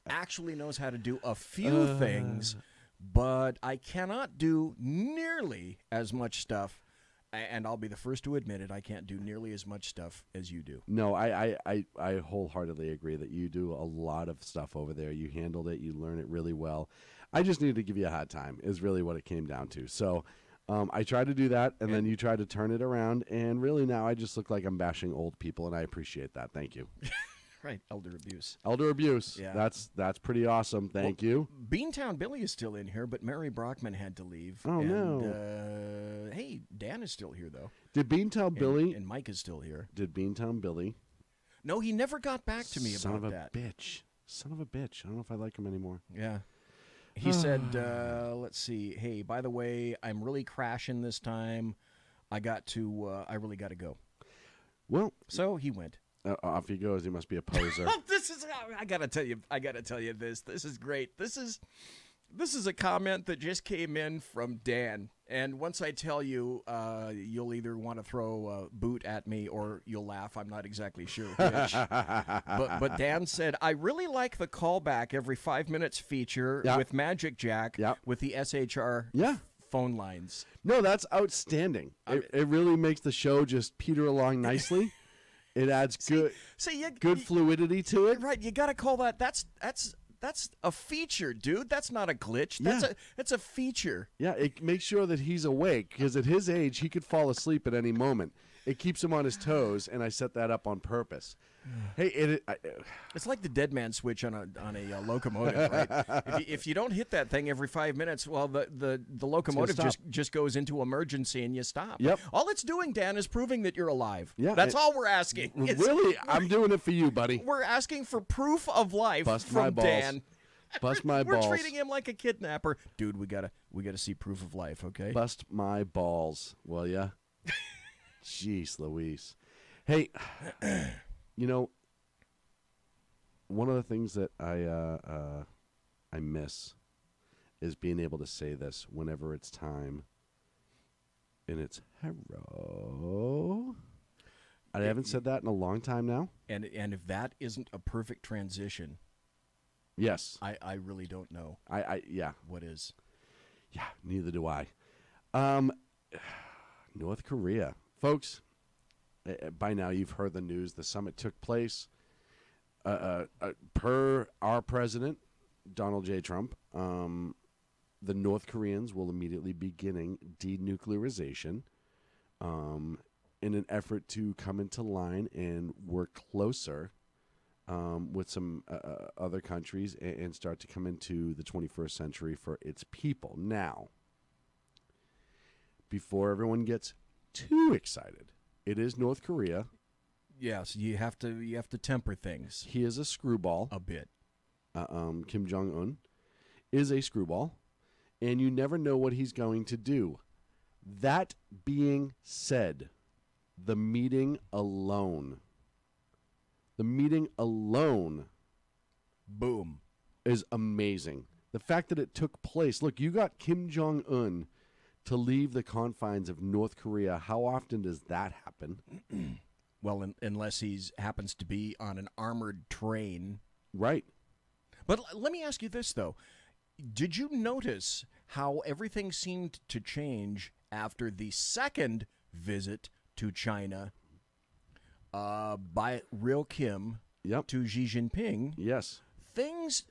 actually knows how to do a few things, but I cannot do nearly as much stuff, and I'll be the first to admit it. I can't do nearly as much stuff as you do. No, I wholeheartedly agree that you do a lot of stuff over there. You handled it. You learn it really well. I just needed to give you a hard time is really what it came down to. So I tried to do that, and then you tried to turn it around, and really now I just look like I'm bashing old people, and I appreciate that. Thank you. Right, elder abuse. Elder abuse. Yeah. That's pretty awesome. Thank you. Beantown Billy is still in here, but Mary Brockman had to leave. Oh, no. Hey, Dan is still here, though. Did Beantown Billy... And Mike is still here. Did Beantown Billy... No, he never got back to me about that. Son of a bitch. I don't know if I like him anymore. Yeah. He said, let's see, hey, by the way, I'm really crashing this time. I really got to go. Well... So he went. Off he goes. He must be a poser. I gotta tell you this. This is great. This is a comment that just came in from Dan. And once I tell you, you'll either want to throw a boot at me or you'll laugh. I'm not exactly sure which. but Dan said, I really like the callback every 5 minutes feature with Magic Jack with the SHR phone lines. No, that's outstanding. It really makes the show just peter along nicely. It adds good fluidity to it. Right, you got to call that. That's a feature, dude. That's not a glitch. That's a feature. Yeah, it makes sure that he's awake because at his age he could fall asleep at any moment. It keeps him on his toes, and I set that up on purpose. Hey, it's like the dead man switch on a locomotive, right? if you don't hit that thing every 5 minutes, well, the locomotive just goes into emergency and you stop. Yep. All it's doing, Dan, is proving that you're alive. Yeah, that's all we're asking. Really, I'm doing it for you, buddy. We're asking for proof of life from Dan. Bust my balls. We're treating him like a kidnapper, dude. We gotta see proof of life, okay? Bust my balls, will ya? Jeez Louise. Hey, you know, one of the things that I miss is being able to say this whenever it's time. And it's hello. I haven't said that in a long time now. And if that isn't a perfect transition, yes, I really don't know. Yeah. What is? Yeah, neither do I. North Korea. Folks, by now you've heard the news. The summit took place per our president, Donald J. Trump. the North Koreans will immediately be beginning denuclearization in an effort to come into line and work closer with some other countries and start to come into the 21st century for its people. Now, before everyone gets too excited, it is North Korea. Yes, you have to temper things. He is a screwball. A bit. Kim Jong-un is a screwball, and you never know what he's going to do. That being said, the meeting alone, boom, is amazing. The fact that it took place. Look, you got Kim Jong-un to leave the confines of North Korea. How often does that happen? Well, unless he happens to be on an armored train. Right. But let me ask you this, though. Did you notice how everything seemed to change after the second visit to China by Real Kim to Xi Jinping? Yes. Things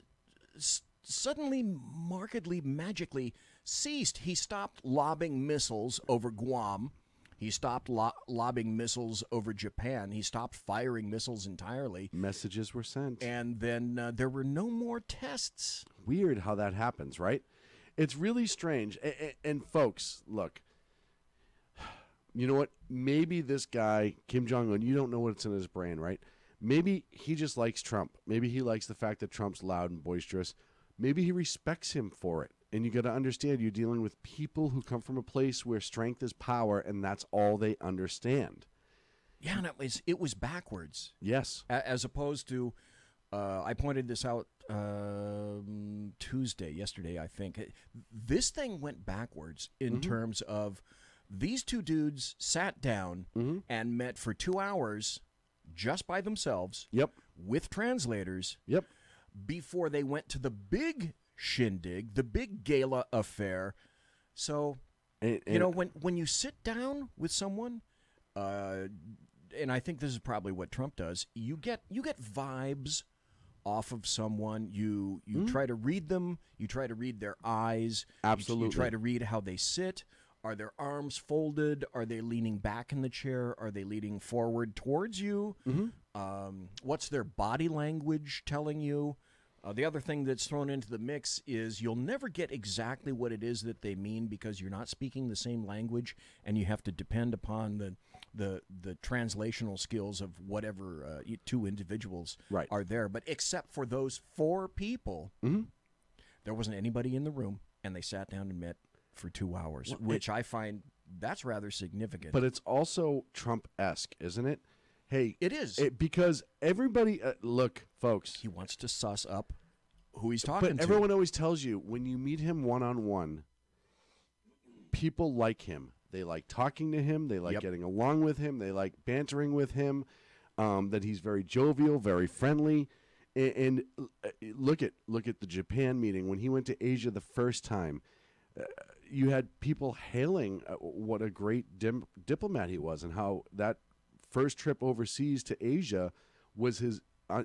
suddenly, markedly, magically ceased. He stopped lobbing missiles over Guam. He stopped lobbing missiles over Japan. He stopped firing missiles entirely. Messages were sent. And then there were no more tests. Weird how that happens, right? It's really strange. And folks, look, you know what? Maybe this guy, Kim Jong-un, you don't know what's in his brain, right? Maybe he just likes Trump. Maybe he likes the fact that Trump's loud and boisterous. Maybe he respects him for it. And you got to understand, you're dealing with people who come from a place where strength is power, and that's all they understand. Yeah, and it was backwards. Yes. As opposed to, I pointed this out yesterday, I think. This thing went backwards in terms of these two dudes sat down and met for 2 hours just by themselves with translators before they went to the big shindig, the big gala affair. So, you know, when you sit down with someone, and I think this is probably what Trump does, you get vibes off of someone. You try to read them. You try to read their eyes. Absolutely. You try to read how they sit. Are their arms folded? Are they leaning back in the chair? Are they leaning forward towards you? What's their body language telling you? The other thing that's thrown into the mix is you'll never get exactly what it is that they mean because you're not speaking the same language, and you have to depend upon the translational skills of whatever two individuals are there. But except for those 4 people, there wasn't anybody in the room, and they sat down and met for 2 hours, which I find that's rather significant. But it's also Trump-esque, isn't it? Hey, it is. Because everybody, look, folks. He wants to suss up who he's talking to. But everyone always tells you, when you meet him one-on-one, people like him. They like talking to him. They like getting along with him. They like bantering with him, that he's very jovial, very friendly. And look at the Japan meeting. When he went to Asia the first time, you had people hailing what a great diplomat he was, and how that first trip overseas to Asia was his.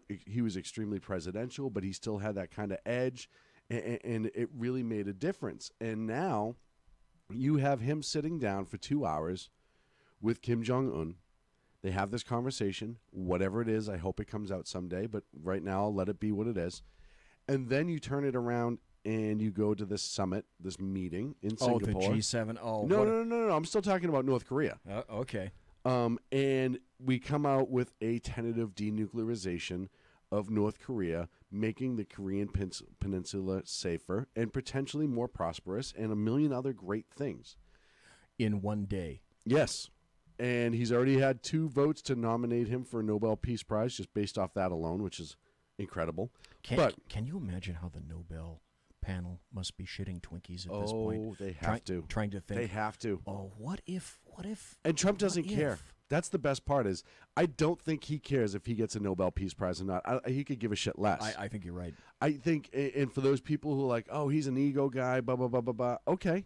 He was extremely presidential, but he still had that kind of edge, and it really made a difference. And now you have him sitting down for 2 hours with Kim Jong-un. They have this conversation, whatever it is. I hope it comes out someday, but right now I'll let it be what it is. And then you turn it around and you go to this summit, this meeting in Singapore. Oh, the G7. Oh, no. I'm still talking about North Korea. Okay. And we come out with a tentative denuclearization of North Korea, making the Korean peninsula safer and potentially more prosperous, and a million other great things. In one day. Yes. And he's already had 2 votes to nominate him for a Nobel Peace Prize just based off that alone, which is incredible. Can you imagine how the Nobel panel must be shitting Twinkies at this point? Oh, they have to. Trying to think. They have to. Oh, what if? And Trump doesn't care. That's the best part is I don't think he cares if he gets a Nobel Peace Prize or not. He could give a shit less. I think you're right. I think, and for those people who are like, oh, he's an ego guy, blah, blah, blah, blah, blah. Okay.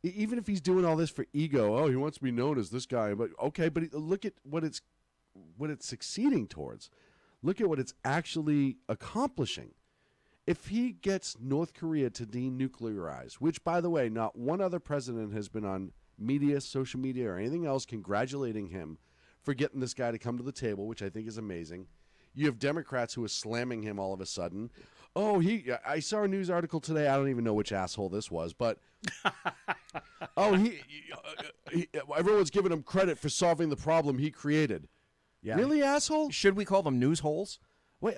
Even if he's doing all this for ego, oh, he wants to be known as this guy. But okay, but look at what it's succeeding towards. Look at what it's actually accomplishing. If he gets North Korea to denuclearize, which, by the way, not one other president has been on media, social media, or anything else congratulating him for getting this guy to come to the table, which I think is amazing. You have Democrats who are slamming him all of a sudden. Oh, I saw a news article today. I don't even know which asshole this was, but everyone's giving him credit for solving the problem he created. Yeah. Really, asshole? Should we call them news holes? Wait,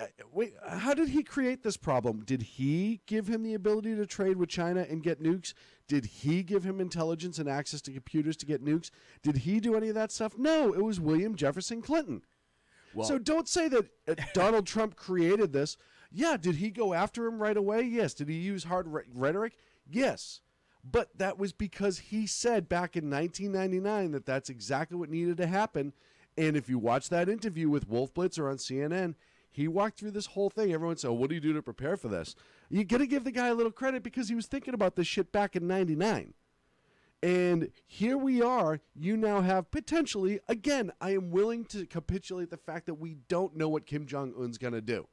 how did he create this problem? Did he give him the ability to trade with China and get nukes? Did he give him intelligence and access to computers to get nukes? Did he do any of that stuff? No, it was William Jefferson Clinton. Well, so don't say that Donald Trump created this. Yeah, did he go after him right away? Yes. Did he use hard rhetoric? Yes. But that was because he said back in 1999 that that's exactly what needed to happen. And if you watch that interview with Wolf Blitzer on CNN, he walked through this whole thing. Everyone said, what do you do to prepare for this? You got to give the guy a little credit because he was thinking about this shit back in 99. And here we are. You now have potentially, again, I am willing to capitulate the fact that we don't know what Kim Jong-un's going to do.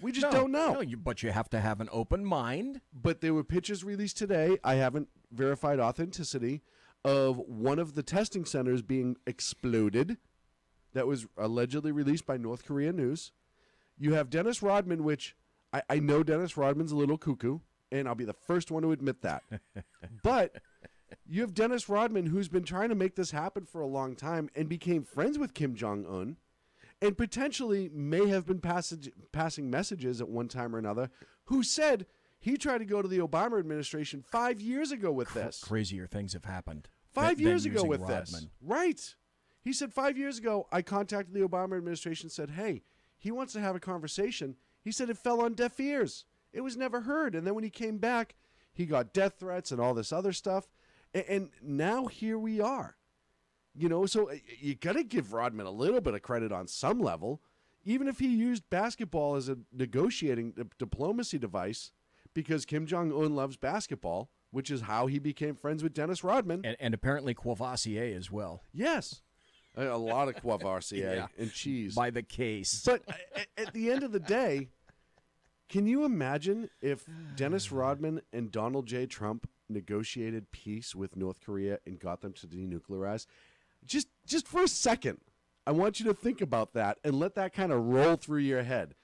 We just don't know. But you have to have an open mind. But there were pictures released today. I haven't verified authenticity of one of the testing centers being exploded. That was allegedly released by North Korea News. You have Dennis Rodman, which I know Dennis Rodman's a little cuckoo, and I'll be the first one to admit that. But you have Dennis Rodman, who's been trying to make this happen for a long time and became friends with Kim Jong-un and potentially may have been passing messages at one time or another, who said he tried to go to the Obama administration 5 years ago with this. Crazier things have happened. 5 years ago with this. Right. He said 5 years ago, I contacted the Obama administration and said, hey, he wants to have a conversation. He said it fell on deaf ears. It was never heard. And then when he came back, he got death threats and all this other stuff. And now here we are. You know, so you got to give Rodman a little bit of credit on some level. Even if he used basketball as a negotiating diplomacy device, because Kim Jong-un loves basketball, which is how he became friends with Dennis Rodman. And apparently Courvoisier as well. Yes. A lot of Courvoisier and cheese. By the case. But at the end of the day, can you imagine if Dennis Rodman and Donald J. Trump negotiated peace with North Korea and got them to denuclearize? Just for a second, I want you to think about that and let that kind of roll through your head.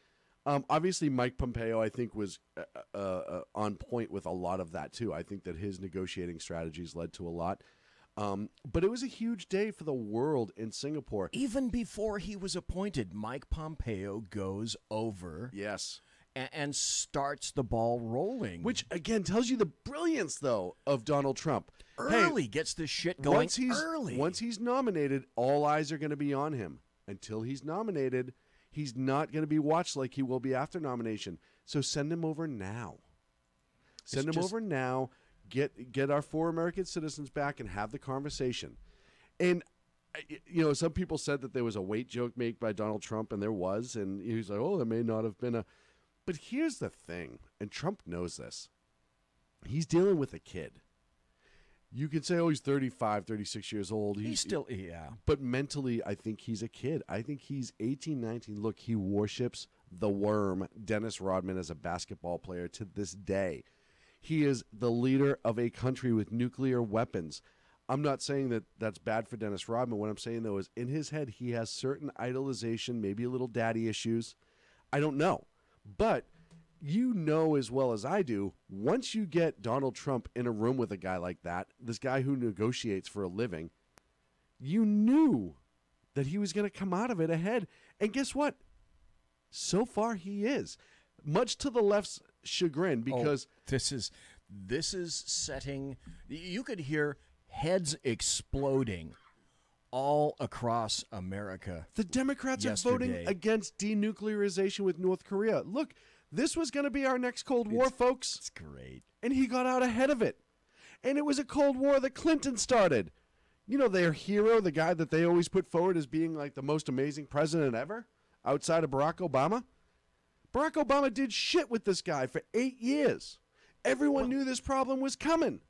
Obviously, Mike Pompeo, I think, was on point with a lot of that, too. I think that his negotiating strategies led to a lot. But it was a huge day for the world in Singapore. Even before he was appointed, Mike Pompeo goes over. Yes. And starts the ball rolling. Which, again, tells you the brilliance, though, of Donald Trump. Early gets this shit going early. Once he's nominated, all eyes are going to be on him. Until he's nominated, he's not going to be watched like he will be after nomination. So send him over now. Send him over now. Get our 4 American citizens back and have the conversation. And, you know, some people said that there was a weight joke made by Donald Trump, and there was. And he was like, oh, there may not have been a... But here's the thing, and Trump knows this. He's dealing with a kid. You can say, oh, he's 35, 36 years old. He's still, yeah. But mentally, I think he's a kid. I think he's 18, 19. Look, he worships the worm, Dennis Rodman, as a basketball player to this day. He is the leader of a country with nuclear weapons. I'm not saying that that's bad for Dennis Rodman. What I'm saying, though, is in his head, he has certain idolization, maybe a little daddy issues. I don't know. But you know as well as I do, once you get Donald Trump in a room with a guy like that, this guy who negotiates for a living, you knew that he was going to come out of it ahead. And guess what? So far he is. Much to the left's chagrin, because this is setting, you could hear heads exploding all across America. The Democrats are voting against denuclearization with North Korea. Look, this was going to be our next Cold War, folks. It's great. And he got out ahead of it. And it was a Cold War that Clinton started. You know, their hero, the guy that they always put forward as being like the most amazing president ever, outside of Barack Obama. Barack Obama did shit with this guy for 8 years. Everyone knew this problem was coming.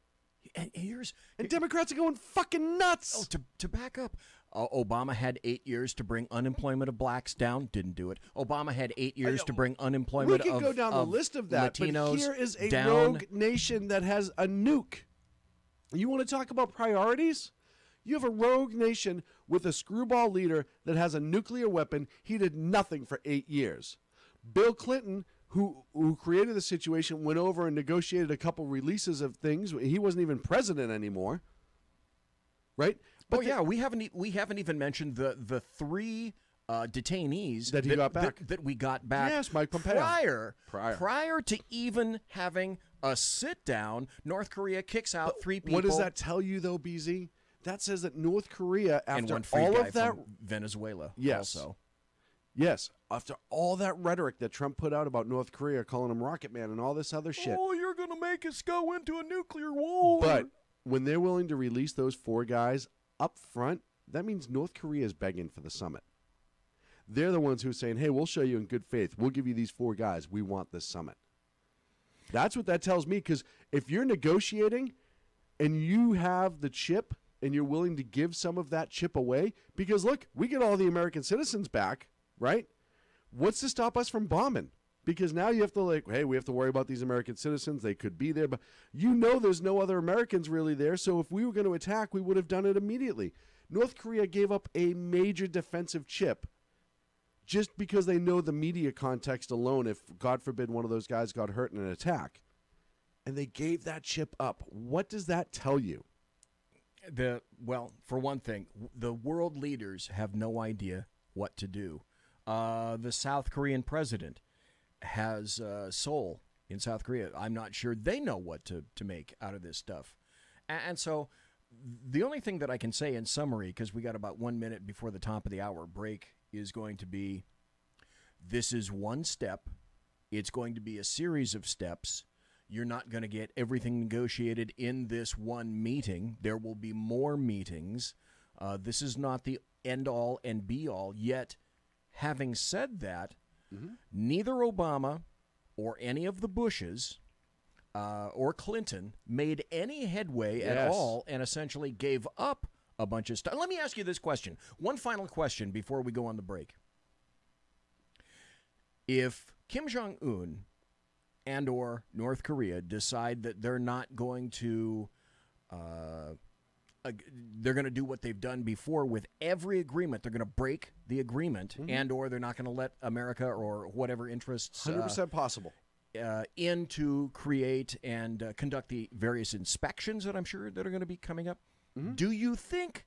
And Democrats are going fucking nuts. Oh, to back up, Obama had 8 years to bring unemployment of blacks down. Didn't do it. Obama had 8 years to bring unemployment we can go down the list of that, Latinos but here is a down. rogue nation that has a nuke. You want to talk about priorities? You have a rogue nation with a screwball leader that has a nuclear weapon. He did nothing for 8 years. Bill Clinton, who created the situation, went over and negotiated a couple releases of things. He wasn't even president anymore, right? But we haven't even mentioned the three detainees that he got back. That we got back. Yes, Mike Pompeo. Prior to even having a sit down, North Korea kicks out 3 people. What does that tell you, though, BZ? That says that North Korea, and after one free all guy of that, from Venezuela, yes, also. Yes, after all that rhetoric that Trump put out about North Korea, calling him Rocket Man and all this other shit. Oh, you're going to make us go into a nuclear war. But when they're willing to release those 4 guys up front, that means North Korea is begging for the summit. They're the ones who are saying, hey, we'll show you in good faith. We'll give you these 4 guys. We want this summit. That's what that tells me, because if you're negotiating and you have the chip and you're willing to give some of that chip away, because, look, we get all the American citizens back, right? What's to stop us from bombing? Because now you have to, hey, we have to worry about these American citizens. They could be there, but there's no other Americans really there, so if we were going to attack, we would have done it immediately. North Korea gave up a major defensive chip just because they know the media context alone, if, God forbid, one of those guys got hurt in an attack. And they gave that chip up. What does that tell you? Well, for one thing, the world leaders have no idea what to do. The South Korean president has Seoul in South Korea. I'm not sure they know what to make out of this stuff. And so the only thing that I can say in summary, because we got about 1 minute before the top of the hour break, is going to be, this is one step. It's going to be a series of steps. You're not going to get everything negotiated in this one meeting. There will be more meetings. This is not the end-all and be-all. Yet, having said that, neither Obama or any of the Bushes or Clinton made any headway at all and essentially gave up a bunch of stuff. Let me ask you this question. One final question before we go on the break. If Kim Jong-un and or North Korea decide that they're not going to they're going to do what they've done before with every agreement, they're going to break the agreement, and or they're not going to let America or whatever interests 100% possible in to create and conduct the various inspections that I'm sure that are going to be coming up. Do you think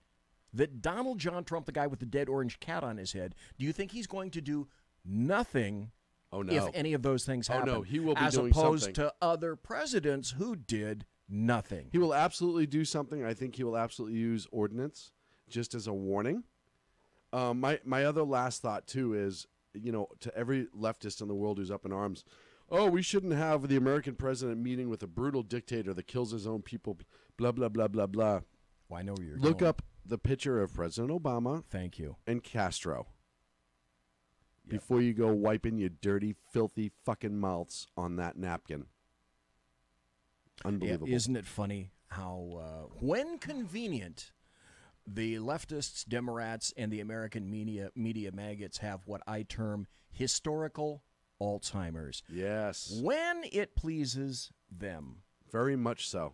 that Donald John Trump, the guy with the dead orange cat on his head, do you think he's going to do nothing if any of those things happen? Oh, no, he will be as doing opposed something. to other presidents who did nothing. He will absolutely do something. I think he will absolutely use ordinance just as a warning. My other last thought, too, is, to every leftist in the world who's up in arms, oh, we shouldn't have the American president meeting with a brutal dictator that kills his own people, blah, blah, blah, blah, blah. Well, I know where you're Look going. up the picture of President Obama. Thank you. And Castro. Before you go wiping your dirty, filthy fucking mouths on that napkin. Unbelievable. Yeah, isn't it funny how, when convenient, the leftists, Democrats, and the American media maggots have what I term historical Alzheimer's. Yes. When it pleases them. Very much so.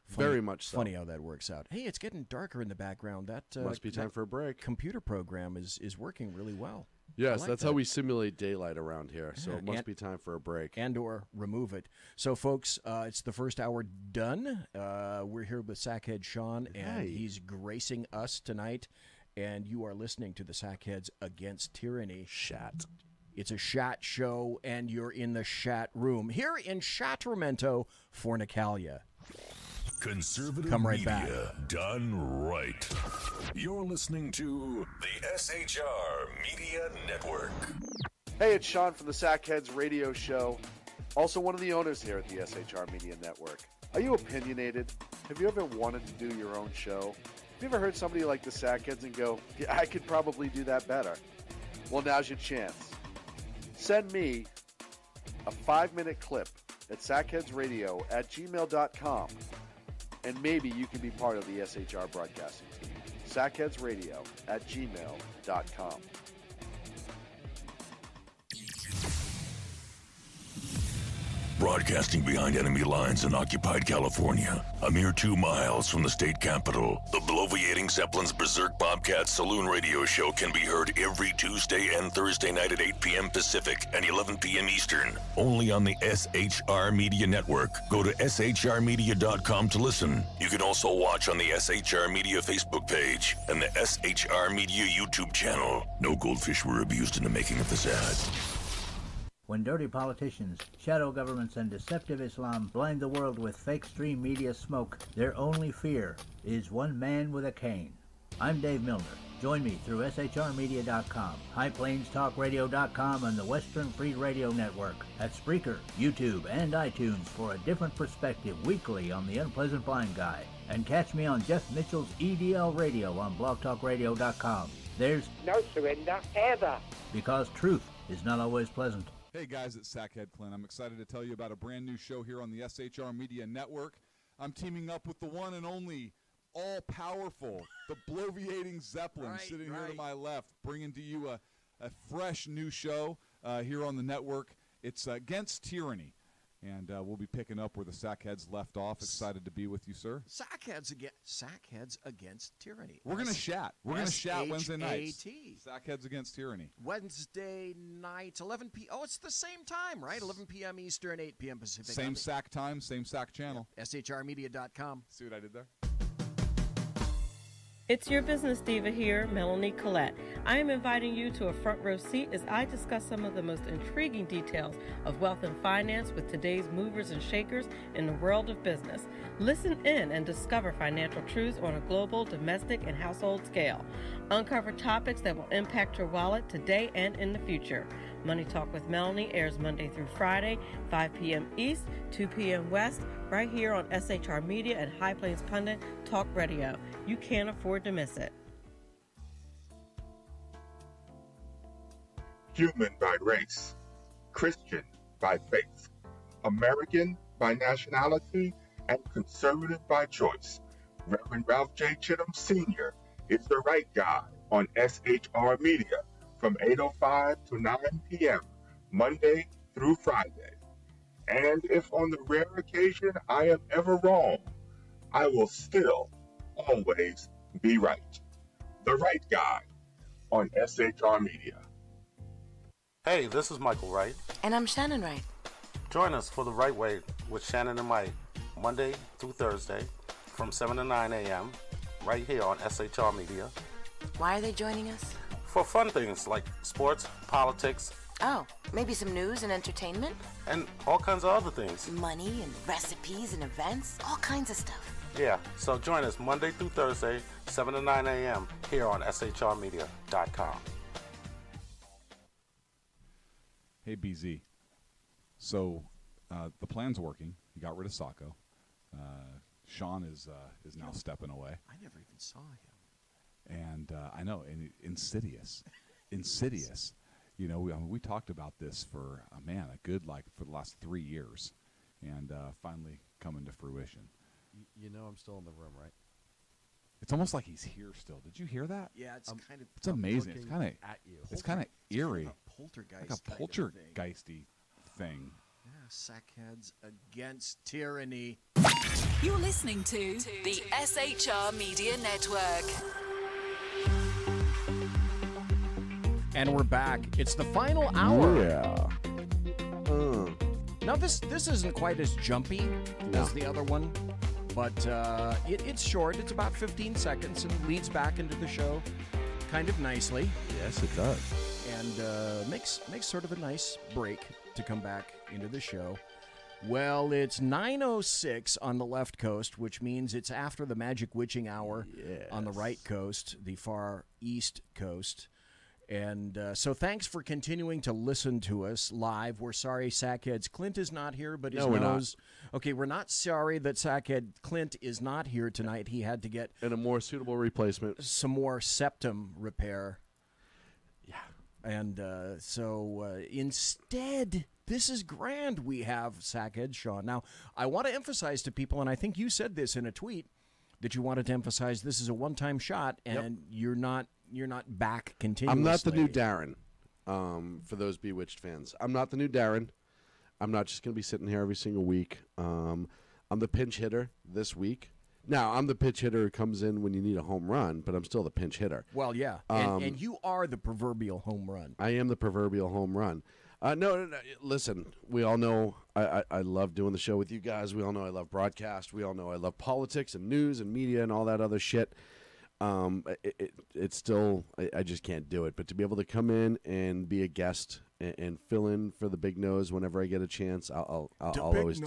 Funny, Very much so. Funny how that works out. Hey, it's getting darker in the background. That must be time for a break. Computer program is working really well. Yes, like that's that. how we simulate daylight around here. So it must be time for a break. And or remove it. So, folks, it's the first hour done. We're here with Sack Heads Shaun, and he's gracing us tonight. And you are listening to the Sack Heads Against Tyranny. Shat. It's a Shat show, and you're in the Shat room. Here in Shatramento, Fornicalia. Conservative Come right media done right. You're listening to the SHR Media Network. Hey, it's Sean from the Sack Heads Radio Show. Also one of the owners here at the SHR Media Network. Are you opinionated? Have you ever wanted to do your own show? Have you ever heard somebody like the Sack Heads and go, yeah, I could probably do that better? Well, now's your chance. Send me a 5-minute clip at sackheadsradio@gmail.com. And maybe you can be part of the SHR broadcasting team. sackheadsradio@gmail.com. Broadcasting behind enemy lines in occupied California, a mere 2 miles from the state capitol, the bloviating Zeppelin's Berserk Bobcat Saloon radio show can be heard every Tuesday and Thursday night at 8 p.m. Pacific and 11 p.m. Eastern, only on the SHR Media Network. Go to shrmedia.com to listen. You can also watch on the SHR Media Facebook page and the SHR Media YouTube channel. No goldfish were abused in the making of this ad. When dirty politicians, shadow governments, and deceptive Islam blind the world with fake stream media smoke, their only fear is one man with a cane. I'm Dave Milner. Join me through shrmedia.com, highplainstalkradio.com, and the Western Free Radio Network at Spreaker, YouTube, and iTunes for a different perspective weekly on the Unpleasant Blind Guy. And catch me on Jeff Mitchell's EDL Radio on blogtalkradio.com. There's no surrender ever, because truth is not always pleasant. Hey guys, it's Sack Head Clint. I'm excited to tell you about a brand new show here on the SHR Media Network. I'm teaming up with the one and only all-powerful, the bloviating Zeppelin, sitting here to my left, bringing to you a fresh new show here on the network. It's Against Tyranny, and we'll be picking up where the Sack Heads left off. Excited to be with you, sir. Sack Heads Against Tyranny. We're going to chat. We're going to chat Wednesday nights. S-H-A-T. Sack Heads Against Tyranny. Wednesday nights, 11 p.m. Oh, it's the same time, right? 11 p.m. Eastern, 8 p.m. Pacific. Same Sack time, same Sack channel. Yeah. shrmedia.com. See what I did there? It's your business diva here, Melanie Collette. I am inviting you to a front row seat as I discuss some of the most intriguing details of wealth and finance with today's movers and shakers in the world of business. Listen in and discover financial truths on a global, domestic, and household scale. Uncover topics that will impact your wallet today and in the future. Money Talk with Melanie airs Monday through Friday, 5 p.m. East, 2 p.m. West, right here on SHR Media and High Plains Pundit Talk Radio. You can't afford to miss it. Human by race, Christian by faith, American by nationality, and conservative by choice. Reverend Ralph J. Chittum Sr. is the right guy on SHR Media from 8:05 to 9 p.m. Monday through Friday. And if on the rare occasion I am ever wrong, I will still always be right. The right guy on SHR Media. Hey, this is Michael Wright. And I'm Shannon Wright. Join us for The Right Way with Shannon and Mike, Monday through Thursday from 7 to 9 a.m. right here on SHR Media. Why are they joining us? For fun things like sports, politics. Oh, maybe some news and entertainment? And all kinds of other things. Money and recipes and events, all kinds of stuff. Yeah, so join us Monday through Thursday, 7 to 9 a.m. here on shrmedia.com. Hey, BZ. So the plan's working. You got rid of Sacco. Shaun is now stepping away. I never even saw him. And I know, and insidious. Insidious. You know, we talked about this for, for the last 3 years. And finally coming to fruition. You know I'm still in the room, right? It's almost like he's here still. Did you hear that? Yeah, it's kind of. It's amazing. It's kind of at you. It's kind of eerie. Poltergeist. Like a poltergeisty thing. Yeah, Sack Heads Against Tyranny. You're listening to the SHR Media Network. And we're back. It's the final hour. Yeah. Now, this isn't quite as jumpy as the other one, but it's short. It's about 15 seconds and leads back into the show kind of nicely. Yes, it does. And makes sort of a nice break to come back into the show. Well, it's 9:06 on the left coast, which means it's after the magic witching hour on the right coast, the far east coast. And so thanks for continuing to listen to us live. We're sorry Sack Heads Clint is not here, but his nose... Okay, we're not sorry that Sack Head Clint is not here tonight. He had to get... And a more suitable replacement. Some more septum repair. Yeah. And so instead, this is grand. We have Sack Heads Shaun. Now, I want to emphasize to people, and I think you said this in a tweet, that you wanted to emphasize this is a one-time shot, and you're not back continuously. I'm not the new Darren. For those Bewitched fans, I'm not the new Darren. I'm not just going to be sitting here every single week. I'm the pinch hitter this week. Now, I'm the pitch hitter who comes in when you need a home run, but I'm still the pinch hitter. Well, yeah, and you are the proverbial home run. I am the proverbial home run. No, listen, we all know I love doing the show with you guys. We all know I love broadcast. We all know I love politics and news and media and all that other shit. It's still, I just can't do it. But to be able to come in and be a guest and fill in for the big nose whenever I get a chance, I'll always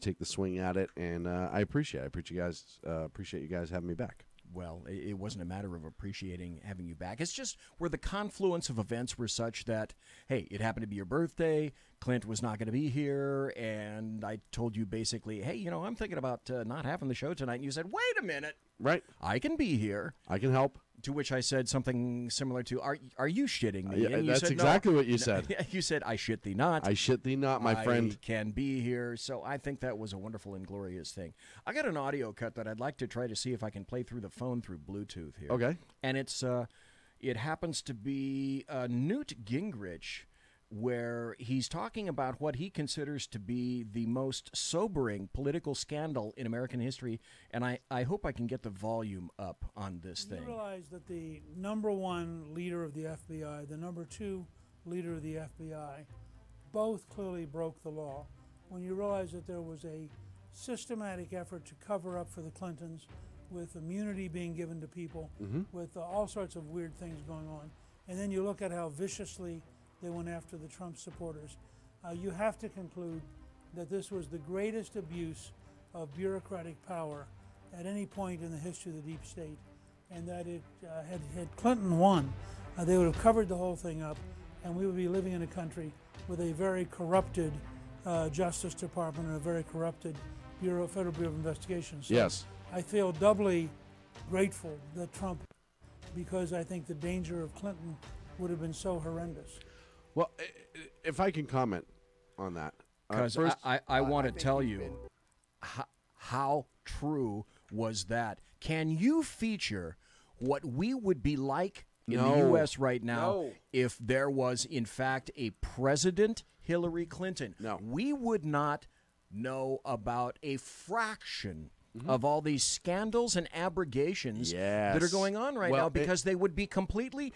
take the swing at it. And I appreciate you guys having me back. Well, it wasn't a matter of appreciating having you back. It's just where the confluence of events were such that, hey, it happened to be your birthday, Clint was not going to be here, and I told you basically, hey, I'm thinking about not having the show tonight. And you said, wait a minute. Right. I can be here. I can help. To which I said something similar to, are you shitting me? Yeah, and you that's said, exactly no. what you said. You said, I shit thee not. I shit thee not, my friend. I can be here. So I think that was a wonderful and glorious thing. I got an audio cut that I'd like to try to see if I can play through the phone through Bluetooth here. Okay. And it happens to be Newt Gingrich, where he's talking about what he considers to be the most sobering political scandal in American history, and I hope I can get the volume up on this thing. You realize that the number one leader of the FBI, the number two leader of the FBI, both clearly broke the law. When you realize that there was a systematic effort to cover up for the Clintons, with immunity being given to people, with all sorts of weird things going on, and then you look at how viciously they went after the Trump supporters, you have to conclude that this was the greatest abuse of bureaucratic power at any point in the history of the deep state, and that it had Clinton won, they would have covered the whole thing up, and we would be living in a country with a very corrupted Justice Department and a very corrupted Federal Bureau of Investigation. So yes. I feel doubly grateful that Trump, because I think the danger of Clinton would have been so horrendous. Well, if I can comment on that. Because I want to tell you how true was that. Can you feature what we would be like in the U.S. right now if there was, in fact, a President Hillary Clinton? No. We would not know about a fraction of all these scandals and abrogations that are going on right now, because they would completely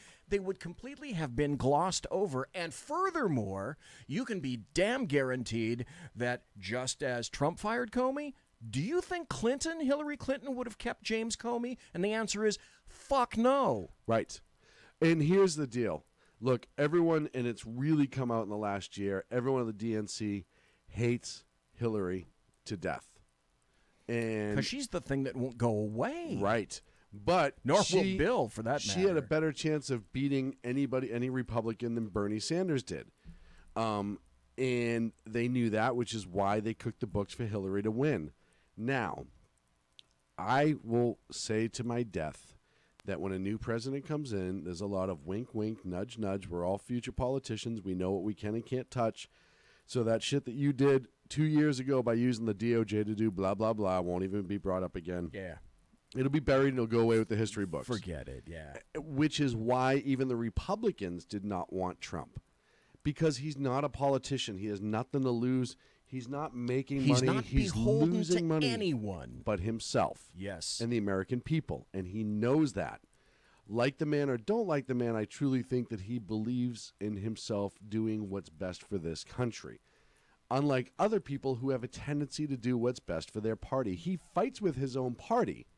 have been glossed over. And furthermore, you can be damn guaranteed that just as Trump fired Comey, do you think Hillary Clinton would have kept James Comey? And the answer is fuck no. Right. And here's the deal. Look, everyone, and it's really come out in the last year, everyone at the DNC hates Hillary to death. Because she's the thing that won't go away. Right. But nor will Bill, for that matter. She had a better chance of beating any Republican than Bernie Sanders did. And they knew that, which is why they cooked the books for Hillary to win. Now, I will say to my death that when a new president comes in, there's a lot of wink, wink, nudge, nudge. We're all future politicians. We know what we can and can't touch. So that shit that you did 2 years ago by using the DOJ to do blah, blah, blah won't even be brought up again. Yeah. It'll be buried and it'll go away with the history books. Forget it, yeah. Which is why even the Republicans did not want Trump. Because he's not a politician. He has nothing to lose. He's not making money. He's losing money. Anyone but himself. Yes. And the American people. And he knows that. Like the man or don't like the man, I truly think that he believes in himself doing what's best for this country. Unlike other people who have a tendency to do what's best for their party. He fights with his own party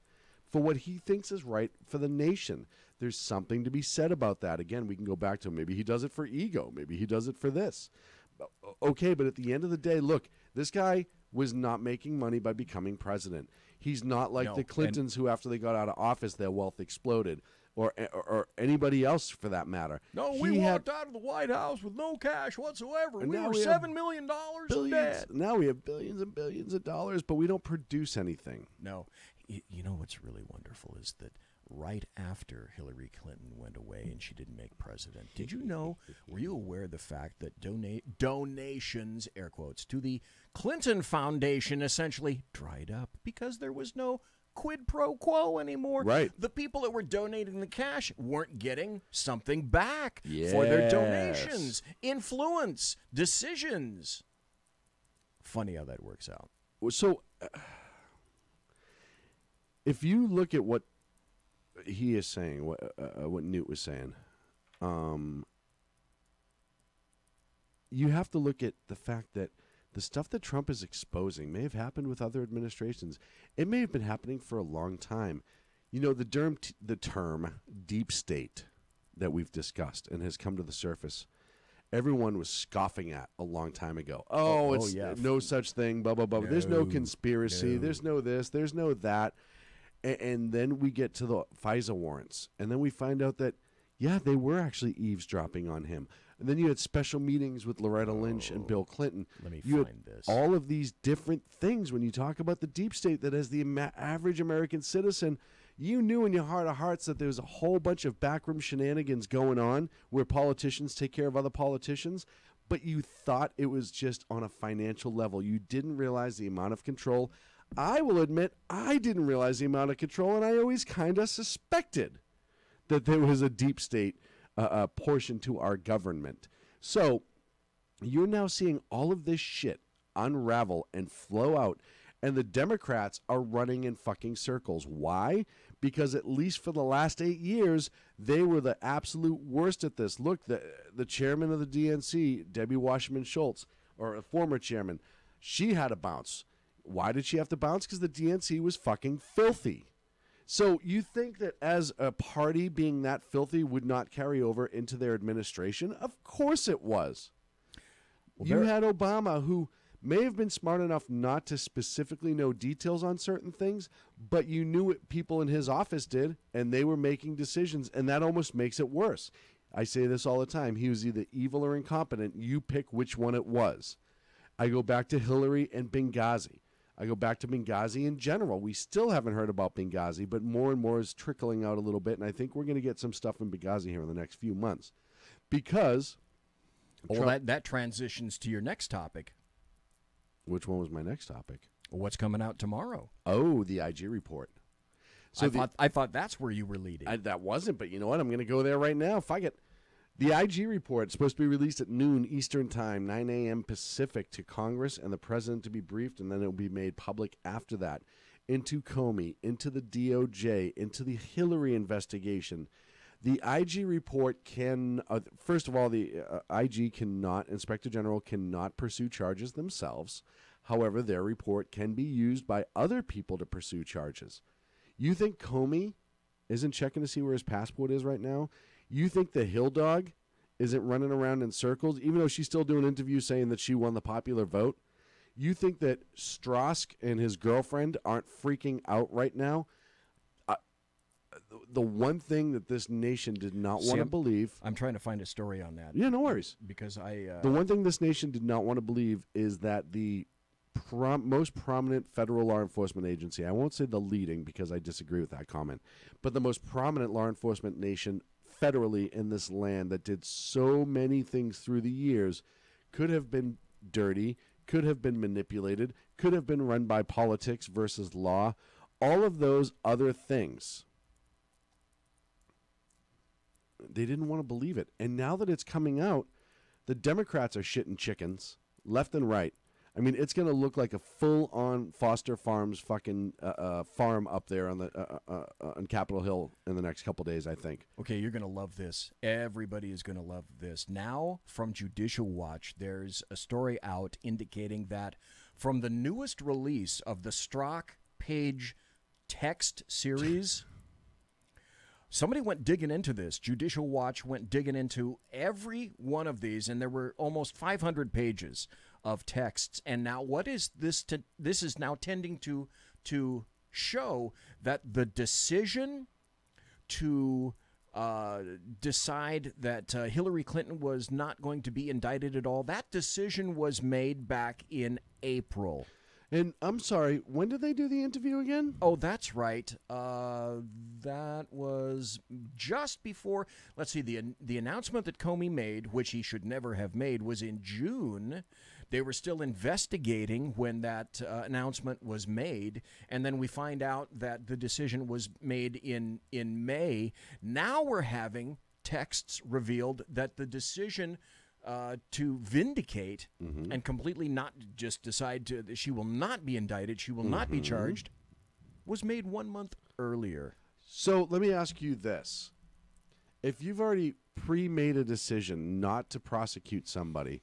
for what he thinks is right for the nation. There's something to be said about that. Again, we can go back to maybe he does it for ego. Maybe he does it for this. Okay, but at the end of the day, look, this guy was not making money by becoming president. He's not like the Clintons who, after they got out of office, their wealth exploded. Or anybody else for that matter. No, we walked out of the White House with no cash whatsoever. We were $7 million in debt. Now we have billions and billions of dollars, but we don't produce anything. No. You know what's really wonderful is that right after Hillary Clinton went away and she didn't make president, did you know, were you aware of the fact that donations, air quotes, to the Clinton Foundation essentially dried up because there was no quid pro quo anymore. Right. The people that were donating the cash weren't getting something back for their donations. Influence, decisions. Funny how that works out. So, if you look at what he is saying, what Newt was saying, you have to look at the fact that the stuff that Trump is exposing may have happened with other administrations. It may have been happening for a long time. You know, the term deep state that we've discussed and has come to the surface, everyone was scoffing at a long time ago. It's no such thing, blah, blah, blah. There's no conspiracy. There's no this. There's no that. And then we get to the FISA warrants. And then we find out that, yeah, they were actually eavesdropping on him. And then you had special meetings with Loretta Lynch and Bill Clinton. Let me you find this. All of these different things when you talk about the deep state that as the average American citizen, you knew in your heart of hearts that there was a whole bunch of backroom shenanigans going on where politicians take care of other politicians, but you thought it was just on a financial level. You didn't realize the amount of control. I will admit I didn't realize the amount of control, and I always kind of suspected that there was a deep state portion to our government. So you're now seeing all of this shit unravel and flow out, and the Democrats are running in fucking circles. Why? Because at least for the last 8 years, they were the absolute worst at this. Look, the chairman of the DNC, Debbie Wasserman Schultz, or a former chairman, she had to bounce. Why did she have to bounce? Because the DNC was fucking filthy. So you think that as a party being that filthy would not carry over into their administration? Of course it was. Well, you had Obama, who may have been smart enough not to specifically know details on certain things, but you knew what people in his office did, and they were making decisions, and that almost makes it worse. I say this all the time. He was either evil or incompetent. You pick which one it was. I go back to Hillary and Benghazi. I go back to Benghazi in general. We still haven't heard about Benghazi, but more and more is trickling out a little bit, and I think we're going to get some stuff in Benghazi here in the next few months. Because... Well, that transitions to your next topic. Which one was my next topic? What's coming out tomorrow? Oh, the IG report. So I thought that's where you were leading. That wasn't, but you know what? I'm going to go there right now. Fuck it. The IG report is supposed to be released at noon Eastern Time, 9 a.m. Pacific, to Congress and the President to be briefed, and then it will be made public after that into Comey, into the DOJ, into the Hillary investigation. The IG report can, first of all, the IG cannot, Inspector General cannot pursue charges themselves. However, their report can be used by other people to pursue charges. You think Comey isn't checking to see where his passport is right now? You think the Hill Dog isn't running around in circles, even though she's still doing interviews saying that she won the popular vote? You think that Strzok and his girlfriend aren't freaking out right now? The one thing that this nation did not want to believe... I'm trying to find a story on that. Yeah, no worries. Because the one thing this nation did not want to believe is that the most prominent federal law enforcement agency, I won't say the leading because I disagree with that comment, but the most prominent law enforcement nation federally in this land that did so many things through the years could have been dirty, could have been manipulated, could have been run by politics versus law, all of those other things. They didn't want to believe it. And now that it's coming out, the Democrats are shitting chickens left and right. I mean, it's going to look like a full-on Foster Farms fucking farm up there on Capitol Hill in the next couple days, I think. Okay, you're going to love this. Everybody is going to love this. Now, from Judicial Watch, there's a story out indicating that from the newest release of the Strzok Page text series... Somebody went digging into this. Judicial Watch went digging into every one of these, and there were almost 500 pages of texts. And now what is this? This is now tending to show that the decision to decide that Hillary Clinton was not going to be indicted at all, that decision was made back in April. And I'm sorry, when did they do the interview again? Oh, that's right. That was just before. Let's see. The announcement that Comey made, which he should never have made, was in June. They were still investigating when that announcement was made, and then we find out that the decision was made in May. Now we're having texts revealed that the decision to vindicate and completely not just decide that she will not be indicted, she will not be charged, was made 1 month earlier. So let me ask you this. If you've already pre-made a decision not to prosecute somebody,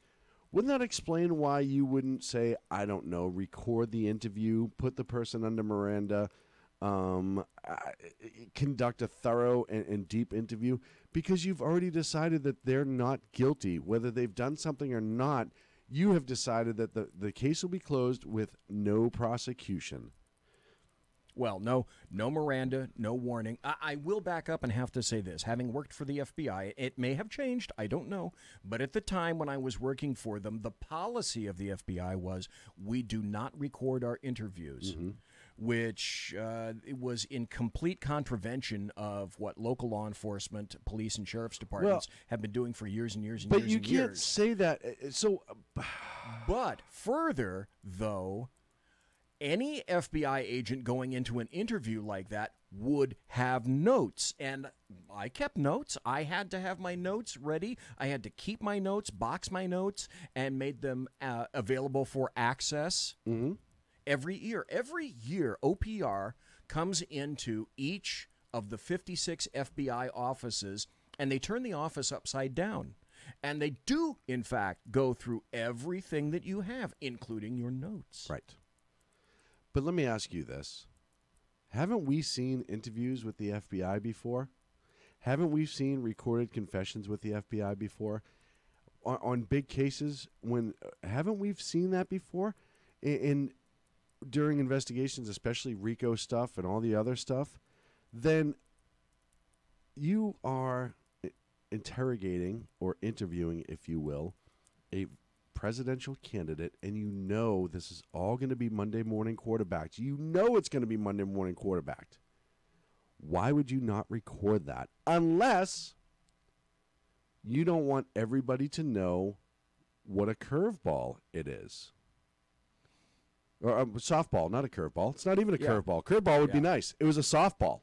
wouldn't that explain why you wouldn't say, I don't know, record the interview, put the person under Miranda, conduct a thorough and deep interview? Because you've already decided that they're not guilty. Whether they've done something or not, you have decided that the case will be closed with no prosecution. Well, no Miranda, no warning. I will back up and have to say this. Having worked for the FBI, it may have changed, I don't know. But at the time when I was working for them, the policy of the FBI was we do not record our interviews, which it was in complete contravention of what local law enforcement, police, and sheriff's departments have been doing for years and years and years and years. But you can't say that. But further, though, any FBI agent going into an interview like that would have notes. And I kept notes. I had to have my notes ready. I had to keep my notes, box my notes, and made them available for access every year. Every year, OPR comes into each of the 56 FBI offices, and they turn the office upside down. And they do, in fact, go through everything that you have, including your notes. Right. But let me ask you this. Haven't we seen interviews with the FBI before? Haven't we seen recorded confessions with the FBI before? On big cases, haven't we seen that before? During investigations, especially RICO stuff and all the other stuff, then you are interrogating or interviewing, if you will, a presidential candidate, and you know this is all going to be Monday morning quarterbacked. You know it's going to be Monday morning quarterbacked. Why would you not record that? Unless you don't want everybody to know what a curveball it is. Or a softball, not a curveball. It's not even a curveball. Curveball would be nice. It was a softball.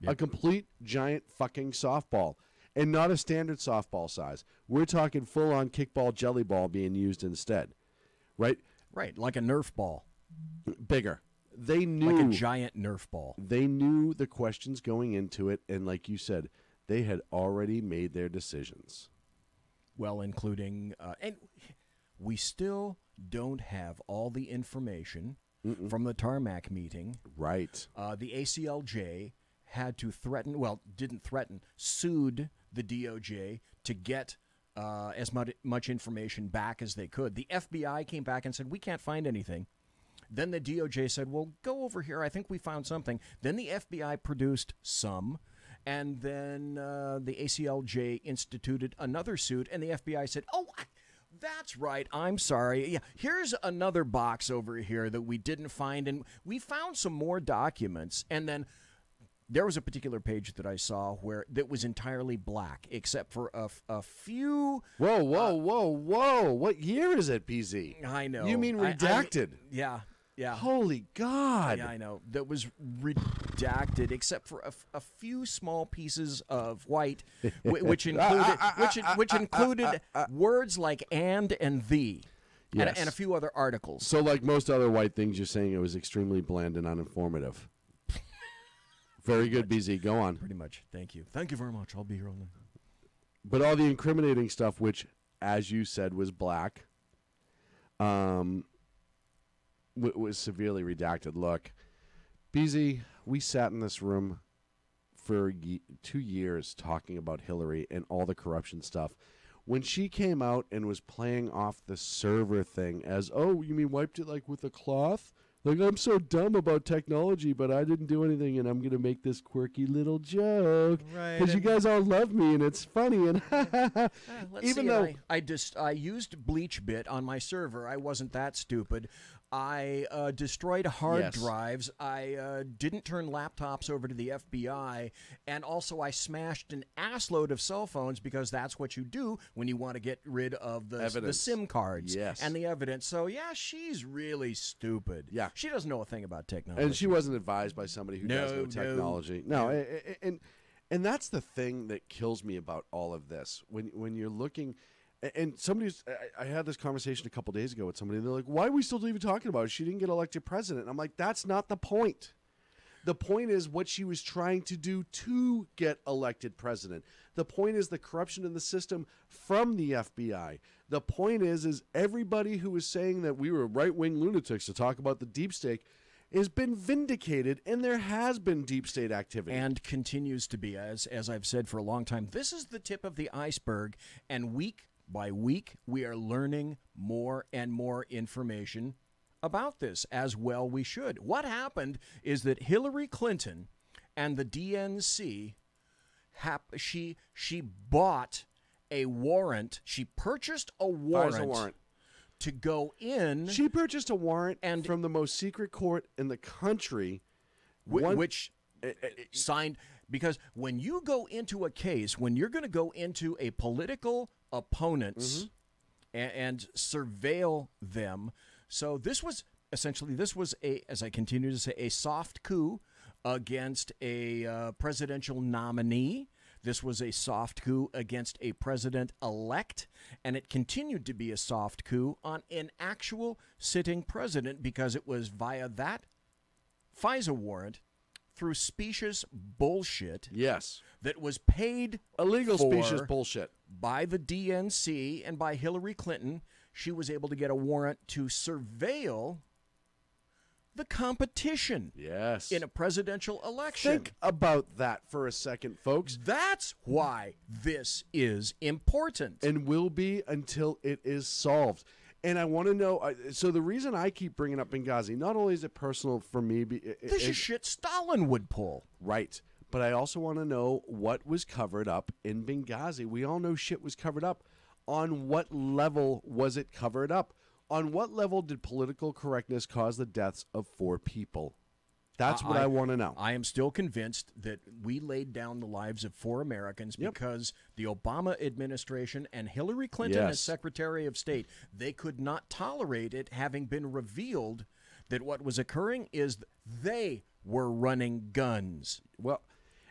A complete giant fucking softball. And not a standard softball size. We're talking full-on kickball, jelly ball being used instead, right? Right, like a Nerf ball. Bigger. They knew. Like a giant Nerf ball. They knew the questions going into it, and like you said, they had already made their decisions. Well, including, and we still don't have all the information from the tarmac meeting. Right. The ACLJ had to threaten, well, didn't threaten, sued the DOJ to get as much information back as they could. The FBI came back and said, we can't find anything. Then the DOJ said, well, go over here. I think we found something. Then the FBI produced some. And then the ACLJ instituted another suit. And the FBI said, oh, that's right. I'm sorry. Yeah, here's another box over here that we didn't find. And we found some more documents. And then there was a particular page that I saw that was entirely black, except for a few. Whoa! What year is it, PZ? I know. You mean redacted? Yeah. Holy God! Yeah, I know. That was redacted, except for a few small pieces of white, which included words like and the. Yes. And a few other articles. So, like most other white things, you're saying it was extremely bland and uninformative. Very good, BZ. Go on. Pretty much. Thank you. Thank you very much. I'll be here all night. But all the incriminating stuff, which, as you said, was black, was severely redacted. Look, BZ, we sat in this room for 2 years talking about Hillary and all the corruption stuff. When she came out and was playing off the server thing as, oh, you mean wiped it like with a cloth? Like, I'm so dumb about technology, but I didn't do anything, and I'm going to make this quirky little joke. Right. Because you guys all love me, and it's funny. And even though I used BleachBit on my server, I wasn't that stupid. I destroyed hard Yes. drives. I didn't turn laptops over to the FBI. And also I smashed an assload of cell phones because that's what you do when you want to get rid of the Evidence. SIM cards Yes. and the evidence. So, yeah, she's really stupid. Yeah. She doesn't know a thing about technology. And she wasn't advised by somebody who does know technology. No, and that's the thing that kills me about all of this. When you're looking, and I had this conversation a couple days ago with somebody, and they're like, why are we still even talking about it? She didn't get elected president. And I'm like, that's not the point. The point is what she was trying to do to get elected president. The point is the corruption in the system from the FBI. The point is everybody who was saying that we were right-wing lunatics to talk about the deep state has been vindicated, and there has been deep state activity. And continues to be, as I've said for a long time. This is the tip of the iceberg, and week by week, we are learning more and more information about this, as well we should. What happened is that Hillary Clinton and the DNC, she bought a warrant. She purchased a warrant to go in. She purchased a warrant from the most secret court in the country, which signed, because when you go into a case, when you're going to go into a political opponents and surveil them. So this was essentially, as I continue to say, a soft coup against a presidential nominee. This was a soft coup against a president-elect, and it continued to be a soft coup on an actual sitting president because it was via that FISA warrant through specious bullshit. Yes. That was paid illegal specious bullshit by the DNC and by Hillary Clinton. She was able to get a warrant to surveil the competition. Yes. In a presidential election. Think about that for a second, folks. That's why this is important. And will be until it is solved. And I want to know, so the reason I keep bringing up Benghazi, not only is it personal for me. This is shit Stalin would pull. Right. But I also want to know what was covered up in Benghazi. We all know shit was covered up. On what level was it covered up? On what level did political correctness cause the deaths of 4 people? That's what I want to know. I am still convinced that we laid down the lives of 4 Americans because the Obama administration and Hillary Clinton as Secretary of State, they could not tolerate it having been revealed that what was occurring is they were running guns. Well,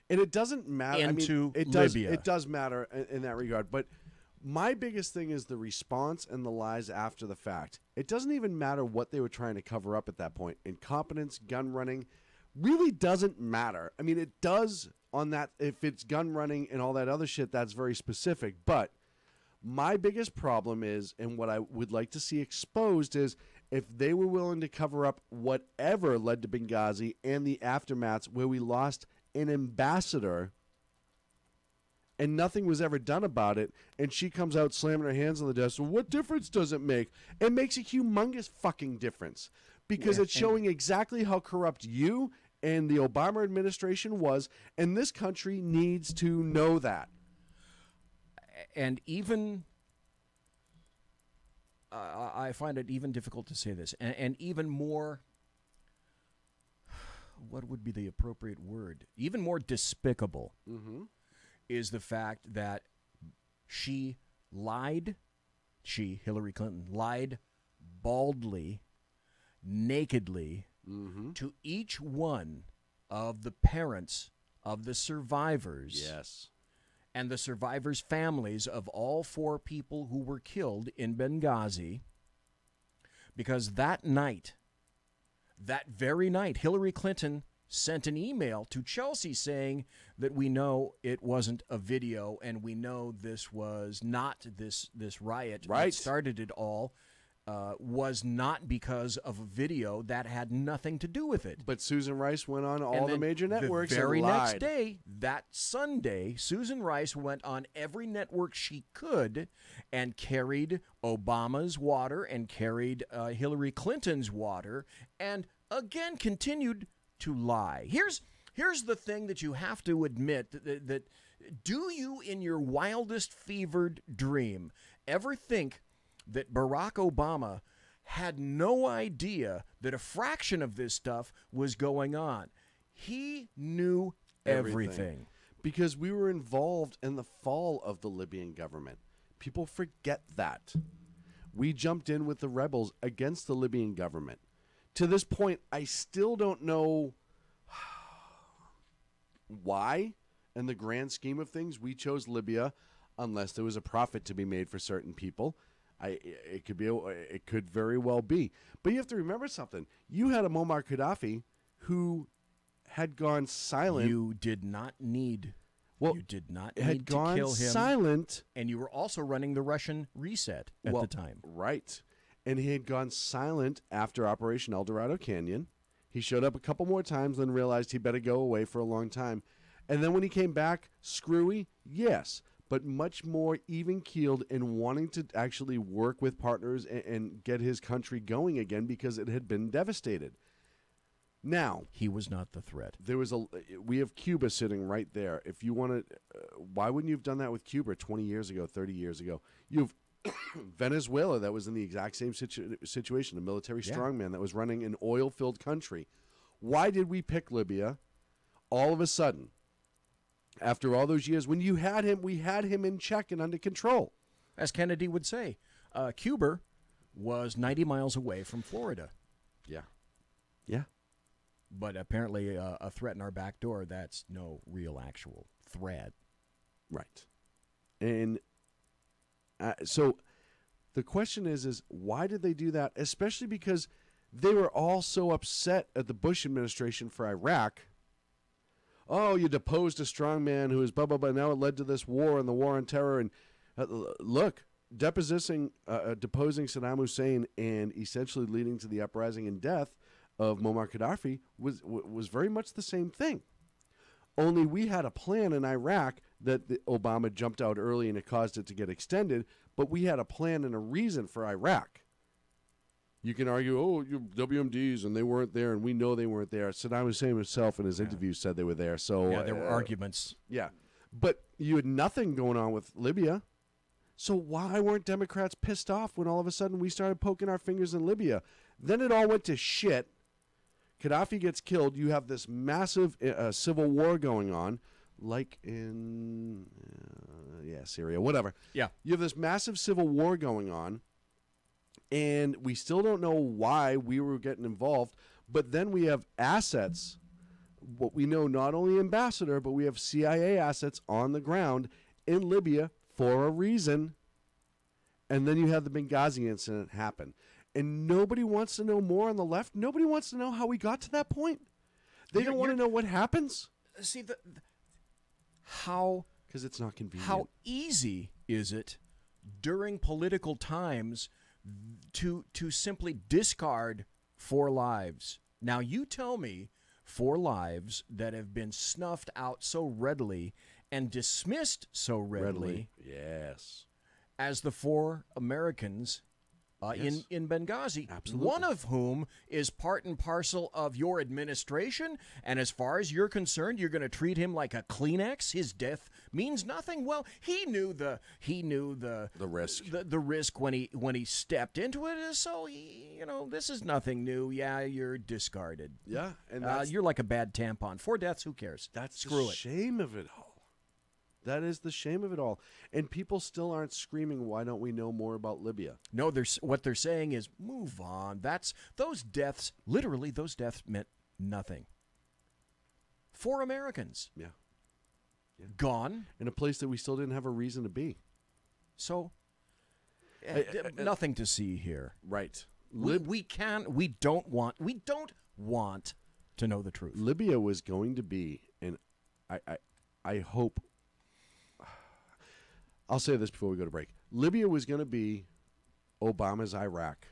and it doesn't matter. Into Libya. It does matter in that regard. But my biggest thing is the response and the lies after the fact. It doesn't even matter what they were trying to cover up at that point. Incompetence, gun running, really doesn't matter. I mean, it does on that. If it's gun running and all that other shit, that's very specific. But my biggest problem is, and what I would like to see exposed is, if they were willing to cover up whatever led to Benghazi and the aftermaths where we lost an ambassador and nothing was ever done about it, and she comes out slamming her hands on the desk, well, what difference does it make? It makes a humongous fucking difference because it's showing exactly how corrupt you and the Obama administration was, and this country needs to know that. And even... I find it even difficult to say this, and even more, what would be the appropriate word? Even more despicable is the fact that Hillary Clinton, lied baldly, nakedly to each one of the parents of the survivors. Yes. And the survivors' families of all 4 people who were killed in Benghazi, because that very night, Hillary Clinton sent an email to Chelsea saying that we know it wasn't a video and we know this was not this riot that started it all. Was not because of a video that had nothing to do with it. But Susan Rice went on all the major networks the very and lied. next day, that Sunday, Susan Rice went on every network she could and carried Obama's water and carried Hillary Clinton's water and again continued to lie. Here's the thing that you have to admit, that do you in your wildest fevered dream ever think that Barack Obama had no idea that a fraction of this stuff was going on. He knew everything. Because we were involved in the fall of the Libyan government. People forget that. We jumped in with the rebels against the Libyan government. To this point, I still don't know why, in the grand scheme of things, we chose Libya, unless there was a profit to be made for certain people. It could very well be. But you have to remember something. You had a Muammar Gaddafi who had gone silent. You did not need. Well, you did not had need to gone kill him. Silent, and you were also running the Russian reset at the time. Right, and he had gone silent after Operation El Dorado Canyon. He showed up a couple more times, then realized he better go away for a long time. And then when he came back, screwy, yes, but much more even-keeled in wanting to actually work with partners and get his country going again because it had been devastated. Now, he was not the threat. We have Cuba sitting right there. If you want to, why wouldn't you have done that with Cuba 20 years ago, 30 years ago? You have Venezuela that was in the exact same situation, a military strongman that was running an oil-filled country. Why did we pick Libya all of a sudden? After all those years, when you had him, we had him in check and under control. As Kennedy would say, Cuba was 90 miles away from Florida. Yeah. Yeah. But apparently a threat in our back door, that's no real actual threat. Right. And so the question is why did they do that? Especially because they were all so upset at the Bush administration for Iraq. Oh, you deposed a strongman who is blah, blah, blah. Now it led to this war and the war on terror. And look, deposing Saddam Hussein and essentially leading to the uprising and death of Muammar Gaddafi was very much the same thing. Only we had a plan in Iraq that Obama jumped out early and it caused it to get extended, but we had a plan and a reason for Iraq. You can argue, you WMDs, and they weren't there, and we know they weren't there. Saddam Hussein himself in his interview said they were there. So there were arguments. Yeah. But you had nothing going on with Libya. So why weren't Democrats pissed off when all of a sudden we started poking our fingers in Libya? Then it all went to shit. Gaddafi gets killed. You have this massive civil war going on, like in Syria, whatever. Yeah. You have this massive civil war going on, and we still don't know why we were getting involved. But then we have assets, what we know, not only ambassador, but we have CIA assets on the ground in Libya for a reason. And then you have the Benghazi incident happen. And nobody wants to know more on the left. Nobody wants to know how we got to that point. They don't want to know what happens. See, how... Because it's not convenient. How easy is it during political times to simply discard 4 lives? Now, you tell me 4 lives that have been snuffed out so readily and dismissed so readily. Yes. As the 4 Americans... Yes. in Benghazi, Absolutely. One of whom is part and parcel of your administration, and as far as you're concerned, you're going to treat him like a Kleenex. His death means nothing. Well, he knew the risk, the risk when he stepped into it. So this is nothing new. Yeah, you're discarded. Yeah, and you're like a bad tampon. 4 deaths, who cares? That's Screw the it. shame of it all. That is the shame of it all. And people still aren't screaming, why don't we know more about Libya? No, what they're saying is, move on. Those deaths, literally, those deaths meant nothing. 4 Americans. Yeah. Gone. In a place that we still didn't have a reason to be. So, nothing to see here. Right. We don't want to know the truth. Libya was going to be, and I hope... I'll say this before we go to break. Libya was going to be Obama's Iraq.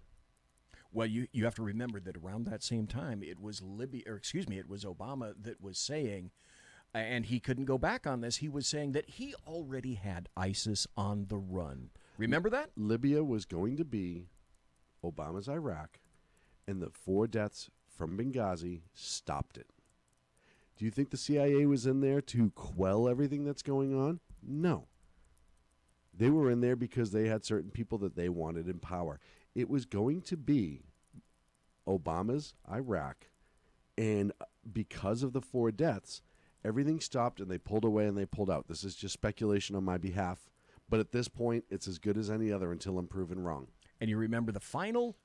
Well, you have to remember that around that same time, it was Obama that was saying, and he couldn't go back on this, he was saying that he already had ISIS on the run. Remember that? Libya was going to be Obama's Iraq, and the 4 deaths from Benghazi stopped it. Do you think the CIA was in there to quell everything that's going on? No. They were in there because they had certain people that they wanted in power. It was going to be Obama's Iraq, and because of the 4 deaths, everything stopped and they pulled away and they pulled out. This is just speculation on my behalf, but at this point, it's as good as any other until I'm proven wrong. And you remember the final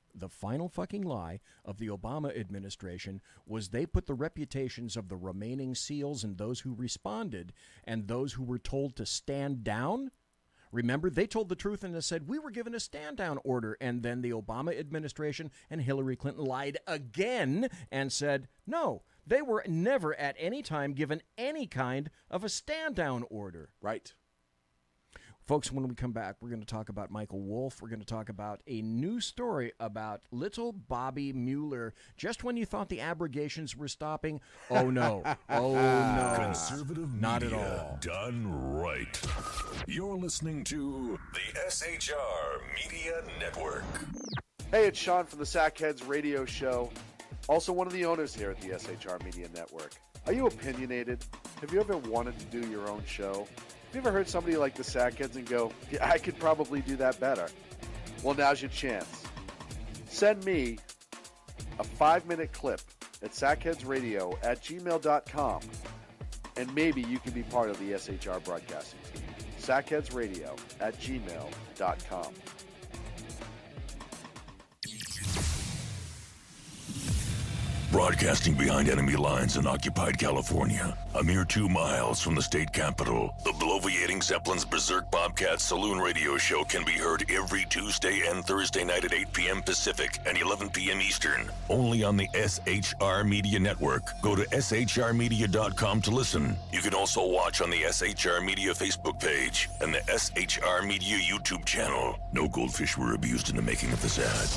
fucking lie of the Obama administration was they put the reputations of the remaining SEALs and those who responded and those who were told to stand down. Remember, they told the truth and they said, we were given a stand-down order. And then the Obama administration and Hillary Clinton lied again and said, no, they were never at any time given any kind of a stand-down order. Right. Folks, when we come back, we're going to talk about Michael Wolff. We're going to talk about a new story about little Bobby Mueller. Just when you thought the abrogations were stopping, oh no, oh no. Conservative Not media at all. done right. You're listening to the SHR Media Network. Hey, it's Shaun from the Sack Heads radio show. Also one of the owners here at the SHR Media Network. Are you opinionated? Have you ever wanted to do your own show? Have you ever heard somebody like the Sack Heads and go, yeah, I could probably do that better? Well, now's your chance. Send me a 5-minute clip at sackheadsradio@gmail.com, and maybe you can be part of the SHR broadcasting team. sackheadsradio@gmail.com. Broadcasting behind enemy lines in occupied California, a mere 2 miles from the state capitol, the bloviating Zeppelin's Berserk Bobcat Saloon radio show can be heard every Tuesday and Thursday night at 8 p.m. Pacific and 11 p.m. Eastern, only on the SHR Media Network. Go to shrmedia.com to listen. You can also watch on the SHR Media Facebook page and the SHR Media YouTube channel. No goldfish were abused in the making of this ad.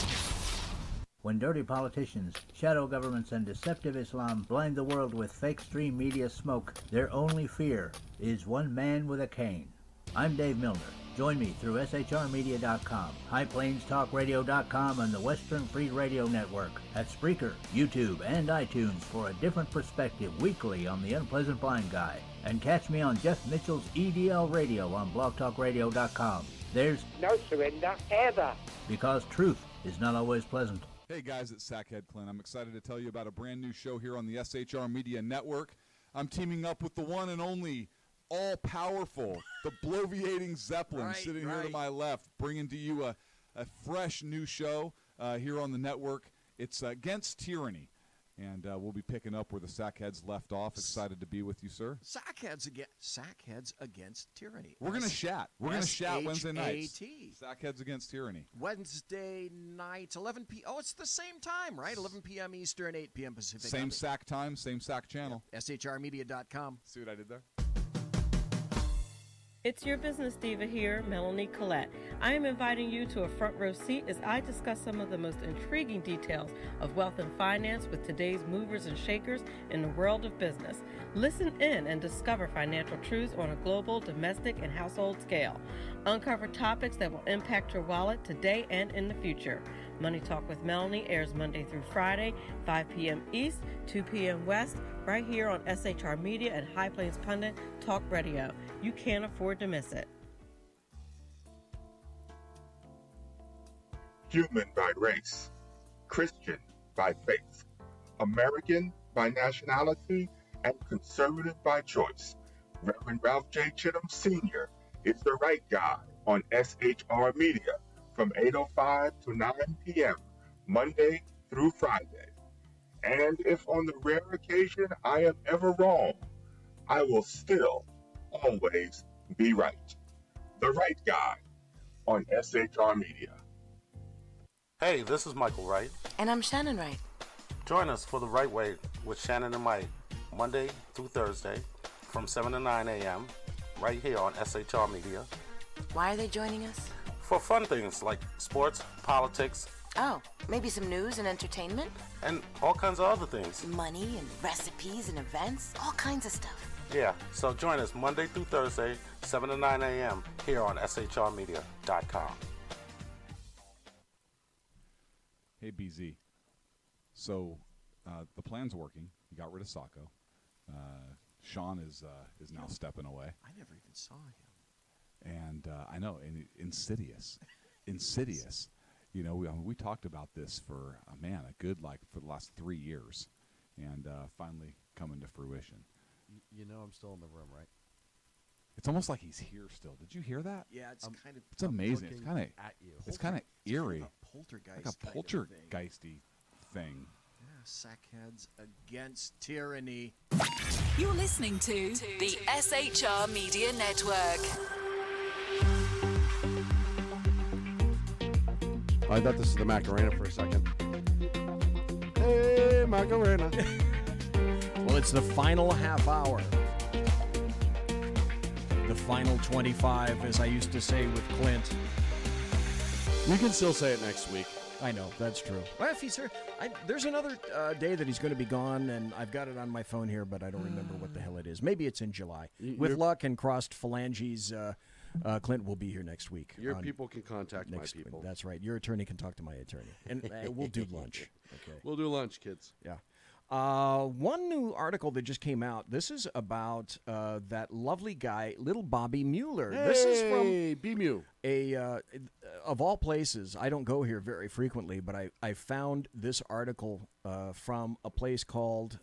When dirty politicians, shadow governments, and deceptive Islam blind the world with fake stream media smoke, their only fear is one man with a cane. I'm Dave Milner. Join me through shrmedia.com, highplainstalkradio.com, and the Western Free Radio Network at Spreaker, YouTube, and iTunes for a different perspective weekly on the Unpleasant Blind Guy. And catch me on Jeff Mitchell's EDL Radio on blogtalkradio.com. There's no surrender ever. Because truth is not always pleasant. Hey guys, it's Sack Head Clint. I'm excited to tell you about a brand new show here on the SHR Media Network. I'm teaming up with the one and only all-powerful, the bloviating Zeppelin sitting here to my left, bringing to you a fresh new show here on the network. It's Against Tyranny. And we'll be picking up where the Sack Heads left off. Excited to be with you, sir. Sack Heads Against Tyranny. We're going to chat. We're going to chat Wednesday nights. S-H-A-T. Sack Heads Against Tyranny. Wednesday nights, 11 p.m. Oh, it's the same time, right? 11 p.m. Eastern, 8 p.m. Pacific. Same Sack time, same Sack channel. Yep. SHRmedia.com. See what I did there? It's your business diva here, Melanie Collette. I am inviting you to a front row seat as I discuss some of the most intriguing details of wealth and finance with today's movers and shakers in the world of business. Listen in and discover financial truths on a global, domestic, and household scale. Uncover topics that will impact your wallet today and in the future. Money Talk with Melanie airs Monday through Friday, 5 p.m. East, 2 p.m. West, right here on SHR Media and High Plains Pundit Talk Radio. You can't afford to miss it. Human by race, Christian by faith, American by nationality, and conservative by choice. Reverend Ralph J. Chittum Sr. is the right guy on SHR Media from 8:05 to 9 p.m. Monday through Friday. And if on the rare occasion I am ever wrong, I will still always be right. The right guy on SHR Media. Hey, this is Michael Wright. And I'm Shannon Wright. Join us for The Right Way with Shannon and Mike, Monday through Thursday from 7 to 9 a.m. right here on SHR Media. Why are they joining us? For fun things like sports, politics. Oh, maybe some news and entertainment? And all kinds of other things. Money and recipes and events, all kinds of stuff. Yeah, so join us Monday through Thursday, 7 to 9 a.m. here on shrmedia.com. Hey, BZ. So the plan's working. You got rid of Sacco. Shaun is now stepping away. I never even saw him. And I know, and insidious. Insidious. You know, we talked about this for for the last 3 years, and finally coming to fruition. You know, I'm still in the room, right? It's almost like he's here still. Did you hear that? Yeah, it's kind of. It's amazing. It's kind of at you. It's kind of eerie. Poltergeist. Like a poltergeisty thing. Yeah, Sack Heads against tyranny. You're listening to the SHR Media Network. Oh, I thought this was the Macarena for a second. Hey, Macarena. Well, it's the final half hour. The final 25, as I used to say with Clint. You can still say it next week. I know, that's true. Well, if he's here, there's another day that he's going to be gone, and I've got it on my phone here, but I don't remember what the hell it is. Maybe it's in July. With luck and crossed phalanges, Clint will be here next week. Your people can contact my people. That's right. Your attorney can talk to my attorney. And we'll do lunch. Okay. We'll do lunch, kids. Yeah. One new article that just came out. This is about that lovely guy, little Bobby Mueller. Hey, this is from B-Mew. Of all places, I don't go here very frequently, but I found this article from a place called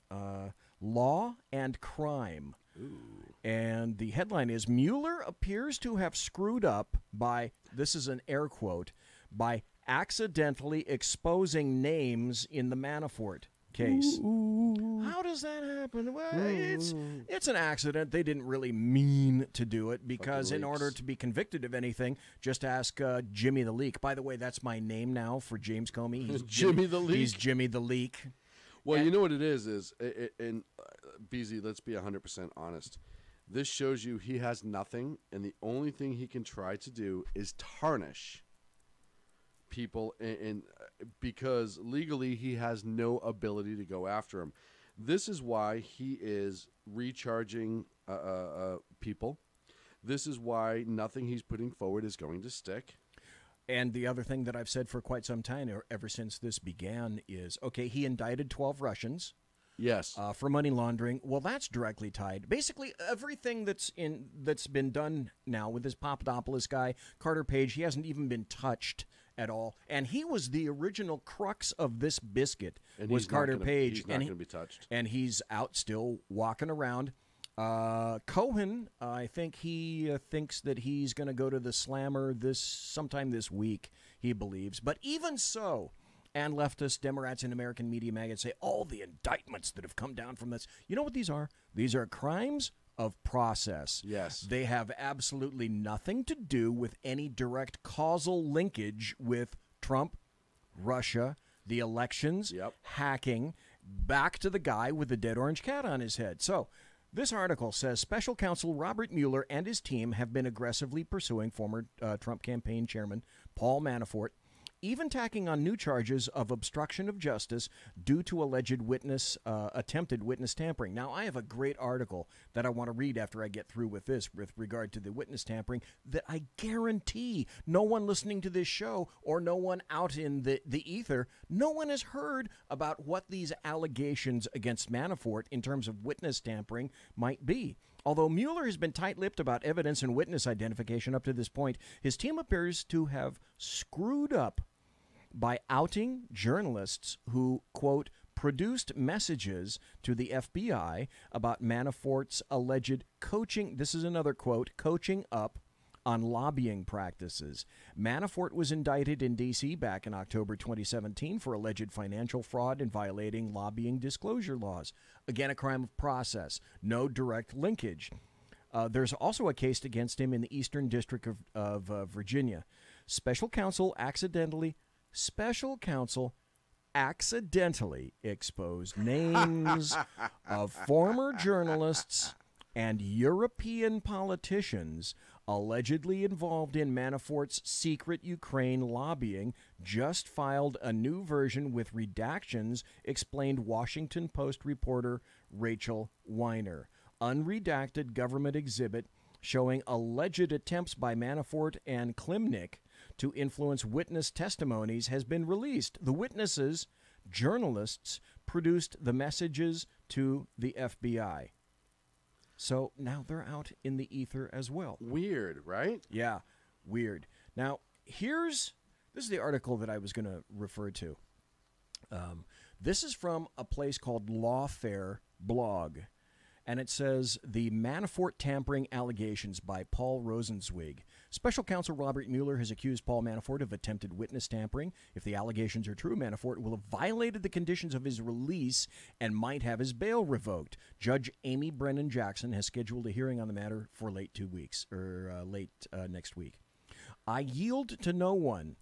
Law and Crime. Ooh. And the headline is, Mueller appears to have screwed up by, this is an air quote, by accidentally exposing names in the Manafort case. Ooh. How does that happen? Well, it's an accident. They didn't really mean to do it, because in order to be convicted of anything, just ask Jimmy the Leak. By the way, that's my name now for James Comey. He's Jimmy the Leak. He's Jimmy the Leak. Well, you know what it is and BZ, let's be 100% honest. This shows you he has nothing, and the only thing he can try to do is tarnish people, and because legally he has no ability to go after him. This is why he is recharging people. This is why nothing he's putting forward is going to stick. And the other thing that I've said for quite some time, ever since this began, is, okay, he indicted 12 Russians. Yes. For money laundering. Well, that's directly tied. Basically, everything that's been done now with this Papadopoulos guy, Carter Page, he hasn't even been touched at all. And he was the original crux of this biscuit, and was Carter Page. He's not going to be touched. And he's out still walking around. Cohen, I think he thinks that he's going to go to the Slammer sometime this week, he believes. But even so, and leftist Democrats and American media maggots say all the indictments that have come down from this, you know what these are? These are crimes of process. Yes. They have absolutely nothing to do with any direct causal linkage with Trump, Russia, the elections, hacking, back to the guy with the dead orange cat on his head. So this article says Special Counsel Robert Mueller and his team have been aggressively pursuing former Trump campaign chairman Paul Manafort, even tacking on new charges of obstruction of justice due to alleged attempted witness tampering. Now, I have a great article that I want to read after I get through with this with regard to the witness tampering that I guarantee no one listening to this show or no one out in the ether, no one has heard about what these allegations against Manafort in terms of witness tampering might be. Although Mueller has been tight-lipped about evidence and witness identification up to this point, his team appears to have screwed up by outing journalists who, quote, produced messages to the FBI about Manafort's alleged coaching, this is another quote, coaching up on lobbying practices. Manafort was indicted in D.C. back in October 2017 for alleged financial fraud and violating lobbying disclosure laws. Again, a crime of process, no direct linkage. There's also a case against him in the Eastern District of Virginia. Special counsel accidentally exposed names of former journalists and European politicians allegedly involved in Manafort's secret Ukraine lobbying, just filed a new version with redactions, explained Washington Post reporter Rachel Weiner. Unredacted government exhibit showing alleged attempts by Manafort and Klimnik to influence witness testimonies has been released. The witnesses, journalists, produced the messages to the FBI. So now they're out in the ether as well. Weird, right? Yeah, weird. Now, This is the article that I was going to refer to. This is from a place called Lawfare Blog, and it says, the Manafort tampering allegations by Paul Rosenzweig. Special counsel Robert Mueller has accused Paul Manafort of attempted witness tampering. If the allegations are true, Manafort will have violated the conditions of his release and might have his bail revoked. Judge Amy Brennan Jackson has scheduled a hearing on the matter for late next week. I yield to no one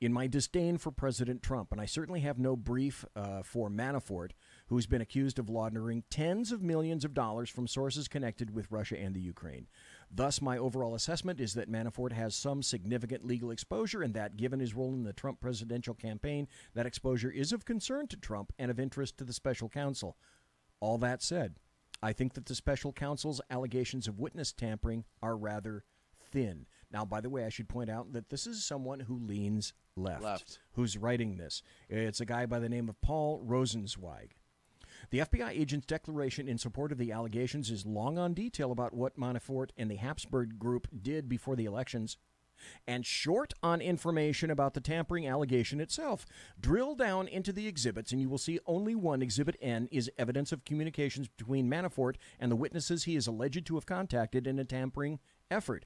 in my disdain for President Trump, and I certainly have no brief for Manafort, who's been accused of laundering tens of millions of dollars from sources connected with Russia and the Ukraine. Thus, my overall assessment is that Manafort has some significant legal exposure, and that, given his role in the Trump presidential campaign, that exposure is of concern to Trump and of interest to the special counsel. All that said, I think that the special counsel's allegations of witness tampering are rather thin. Now, by the way, I should point out that this is someone who leans left. Who's writing this. It's a guy by the name of Paul Rosenzweig. The FBI agent's declaration in support of the allegations is long on detail about what Manafort and the Habsburg Group did before the elections, and short on information about the tampering allegation itself. Drill down into the exhibits, and you will see only one. Exhibit N is evidence of communications between Manafort and the witnesses he is alleged to have contacted in a tampering effort.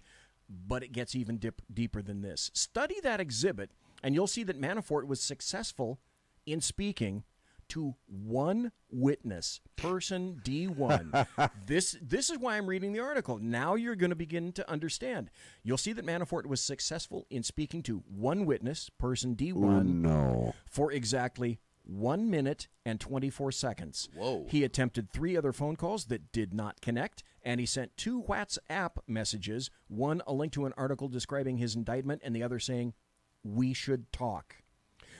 But it gets even deeper than this. Study that exhibit, and you'll see that Manafort was successful in speaking to one witness, person D1. This is why I'm reading the article. Now you're going to begin to understand. You'll see that Manafort was successful in speaking to one witness, person D1, for exactly 1 minute and 24 seconds. Whoa. He attempted 3 other phone calls that did not connect, and he sent 2 WhatsApp messages, one a link to an article describing his indictment, and the other saying, "We should talk."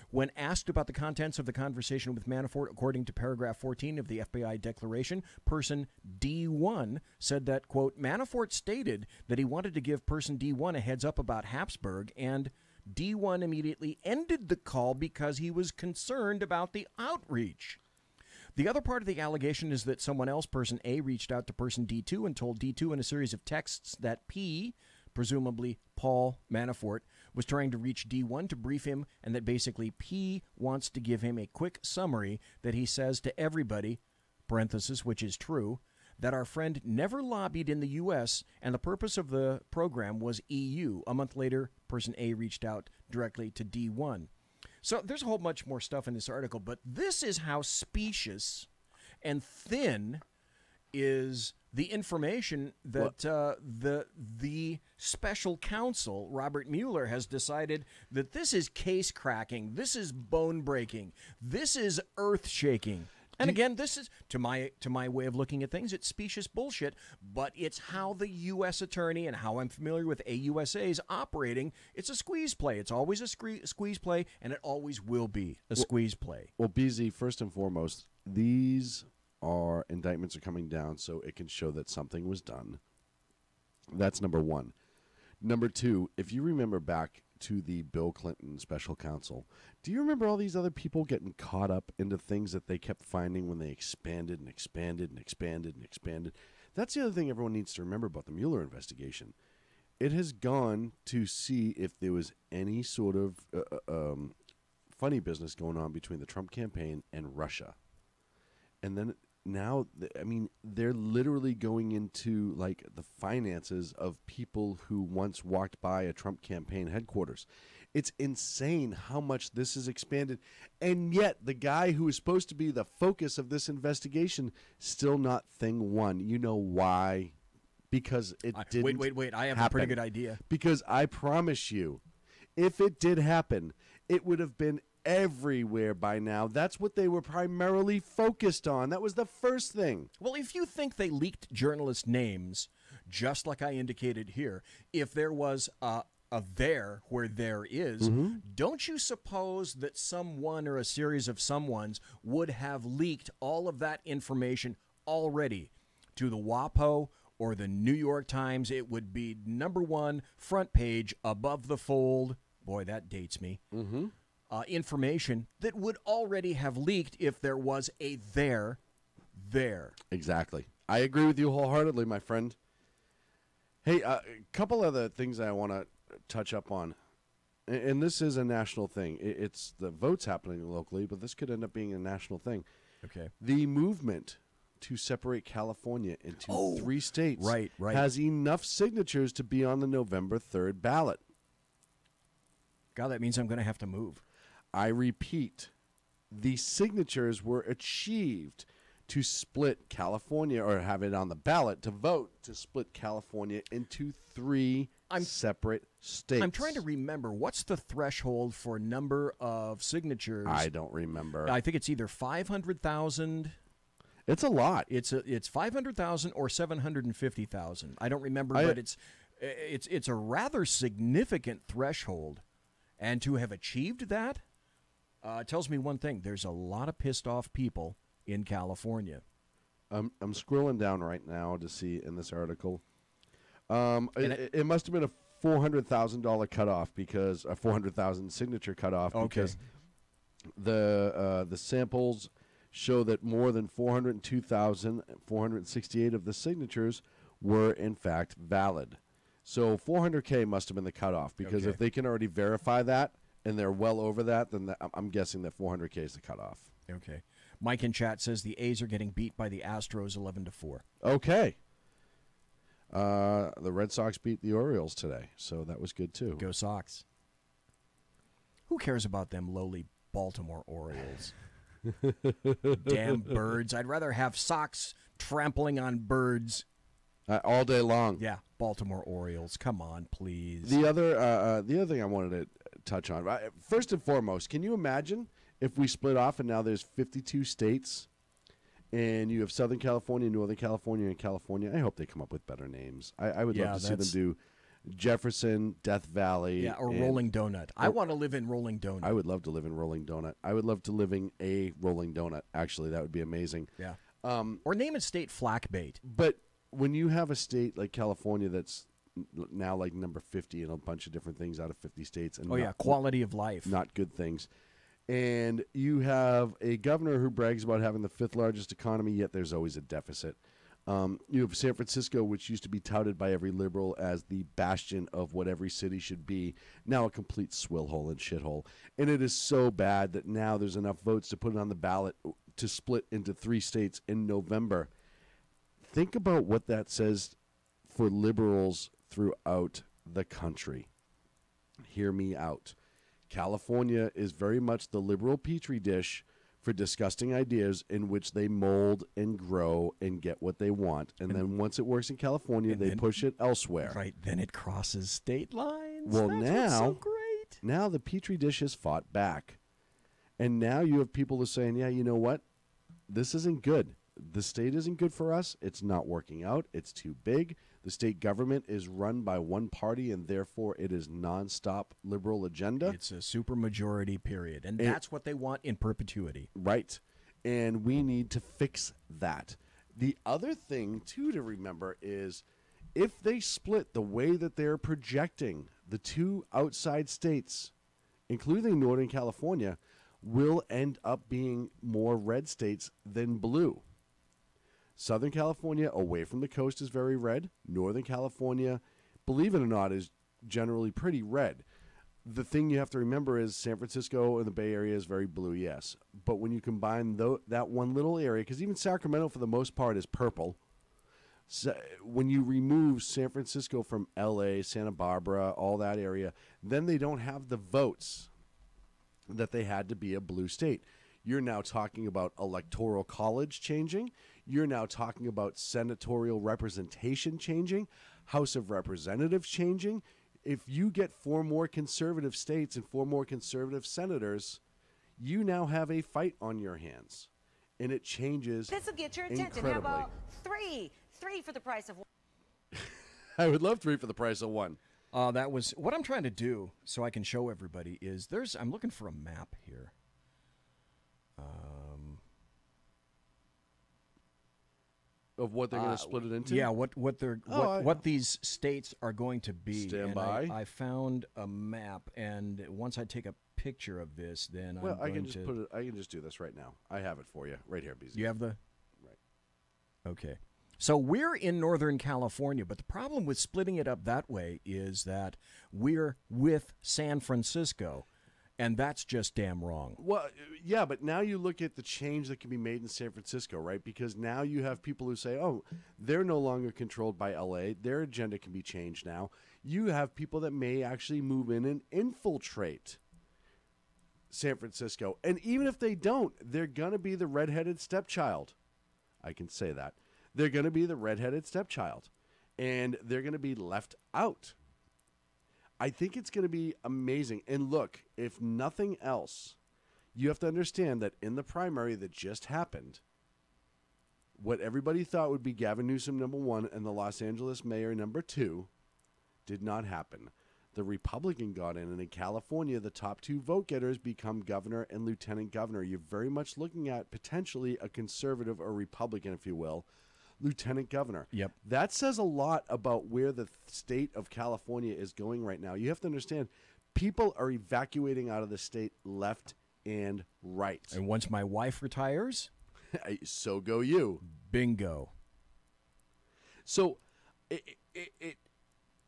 When asked about the contents of the conversation with Manafort, according to paragraph 14 of the FBI declaration, person D1 said that, quote, Manafort stated that he wanted to give person D1 a heads up about Habsburg, and D1 immediately ended the call because he was concerned about the outreach. The other part of the allegation is that someone else, person A, reached out to person D2 and told D2 in a series of texts that P, presumably Paul Manafort, was trying to reach D1 to brief him, and that basically P wants to give him a quick summary that he says to everybody, parenthesis, which is true, that our friend never lobbied in the U.S. and the purpose of the program was EU. A month later, person A reached out directly to D1. So there's a whole bunch more stuff in this article, but this is how specious and thin is the information that the special counsel, Robert Mueller, has decided that this is case-cracking, this is bone-breaking, this is earth-shaking. And again, this is, to my way of looking at things, it's specious bullshit, but it's how the U.S. attorney and how I'm familiar with AUSA's operating. It's a squeeze play. It's always a squeeze play, and it always will be a squeeze play. Well, BZ, first and foremost, these indictments are coming down so it can show that something was done. That's number one. Number two, if you remember back to the Bill Clinton special counsel, do you remember all these other people getting caught up into things that they kept finding when they expanded and expanded and expanded and expanded? That's the other thing everyone needs to remember about the Mueller investigation. It has gone to see if there was any sort of funny business going on between the Trump campaign and Russia. And then now, I mean, they're literally going into, like, the finances of people who once walked by a Trump campaign headquarters. It's insane how much this has expanded. And yet, the guy who is supposed to be the focus of this investigation, still not thing one. You know why? Because it didn't Wait. I have happen. a pretty good idea. Because I promise you, if it did happen, it would have been everywhere by now. That's what they were primarily focused on. That was the first thing. Well, if you think they leaked journalists' names, just like I indicated here, if there was a there where there is, don't you suppose that someone or a series of someones would have leaked all of that information already to the WAPO or the New York Times? It would be #1 front page above the fold. Boy, that dates me. Information that would already have leaked if there was a there. Exactly. I agree with you wholeheartedly, my friend. Hey, a couple other things I want to touch up on. and this is a national thing. It's the votes happening locally, but this could end up being a national thing. Okay. The movement to separate California into 3 states right. has enough signatures to be on the November 3rd ballot. God, that means I'm going to have to move. I repeat, the signatures were achieved to split California, or have it on the ballot to vote to split California into 3 separate states. I'm trying to remember, what's the threshold for number of signatures? I don't remember. I think it's either 500,000. It's a lot. It's 500,000 or 750,000. I don't remember, but it's a rather significant threshold, and to have achieved that tells me one thing: there's a lot of pissed off people in California. I'm scrolling down right now to see in this article. It must have been a $400,000 cutoff, because a 400,000 signature cutoff, because the samples show that more than 402,468 of the signatures were in fact valid. So 400K must have been the cutoff, because if they can already verify that and they're well over that, then I'm guessing that 400K is the cutoff. Okay. Mike in chat says the A's are getting beat by the Astros 11-4. Okay. The Red Sox beat the Orioles today, so that was good too. Go Sox. Who cares about them lowly Baltimore Orioles? Damn birds. I'd rather have Sox trampling on birds. All day long. Yeah, Baltimore Orioles. Come on, please. The other thing I wanted to touch on, first and foremost, can you imagine if we split off and now there's 52 states, and you have Southern California, Northern California, and California? I hope they come up with better names. I would love to see them do Jefferson, Death Valley. Yeah, or Rolling Donut. I want to live in Rolling Donut. I would love to live in Rolling Donut. I would love to live in a Rolling Donut. Actually, that would be amazing. Yeah. Or name a state Flackbait. But when you have a state like California that's now like number 50 in a bunch of different things out of 50 states, and quality of life, not good things, and you have a governor who brags about having the 5th largest economy, yet there's always a deficit. You have San Francisco, which used to be touted by every liberal as the bastion of what every city should be, now a complete swillhole and shithole. And it is so bad that now there's enough votes to put it on the ballot to split into 3 states in November. Think about what that says for liberals throughout the country. Hear me out. California is very much the liberal petri dish for disgusting ideas in which they mold and grow and get what they want. And then once it works in California, they push it elsewhere. Right, then it crosses state lines. Well, That's now, what's so great. Now the petri dish has fought back. And now you have people who are saying, yeah, you know what? This isn't good. The state isn't good for us. It's not working out. It's too big. The state government is run by one party, and therefore it is nonstop liberal agenda. It's a supermajority period, and that's what they want in perpetuity. Right. And we need to fix that. The other thing, too, to remember is if they split the way that they're projecting, the 2 outside states, including Northern California, will end up being more red states than blue. Southern California, away from the coast, is very red. Northern California, believe it or not, is generally pretty red. The thing you have to remember is San Francisco and the Bay Area is very blue, yes. But when you combine that one little area, because even Sacramento for the most part is purple, so when you remove San Francisco from L.A., Santa Barbara, all that area, then they don't have the votes that they had to be a blue state. You're now talking about electoral college changing. You're now talking about senatorial representation changing, House of Representatives changing. If you get 4 more conservative states and 4 more conservative senators, you now have a fight on your hands. And it changes This will get your attention. incredibly. How about 3? 3 for the price of 1. I would love 3 for the price of 1. That was what I'm trying to do so I can show everybody is I'm looking for a map here. Of what they're going to split it into? Yeah, what these states are going to be. Stand and by. I found a map, and once I take a picture of this, then Well, I'm I going can just I can just do this right now. I have it for you right here, BZ. You have the right. Okay. So we're in Northern California, but the problem with splitting it up that way is that we're with San Francisco, and that's just damn wrong. Well, yeah, but now you look at the change that can be made in San Francisco, right? Because now you have people who say, oh, they're no longer controlled by L.A. Their agenda can be changed now. You have people that may actually move in and infiltrate San Francisco. And even if they don't, they're going to be the redheaded stepchild. I can say that. They're going to be the redheaded stepchild, and they're going to be left out. I think it's going to be amazing. And look, if nothing else, you have to understand that in the primary that just happened, what everybody thought would be Gavin Newsom #1 and the Los Angeles mayor #2 did not happen. The Republican got in, and in California, the top 2 vote getters become governor and lieutenant governor. You're very much looking at potentially a conservative or Republican, if you will, lieutenant governor. Yep. That says a lot about where the state of California is going right now. You have to understand, people are evacuating out of the state left and right. And once my wife retires, so go you. Bingo. So it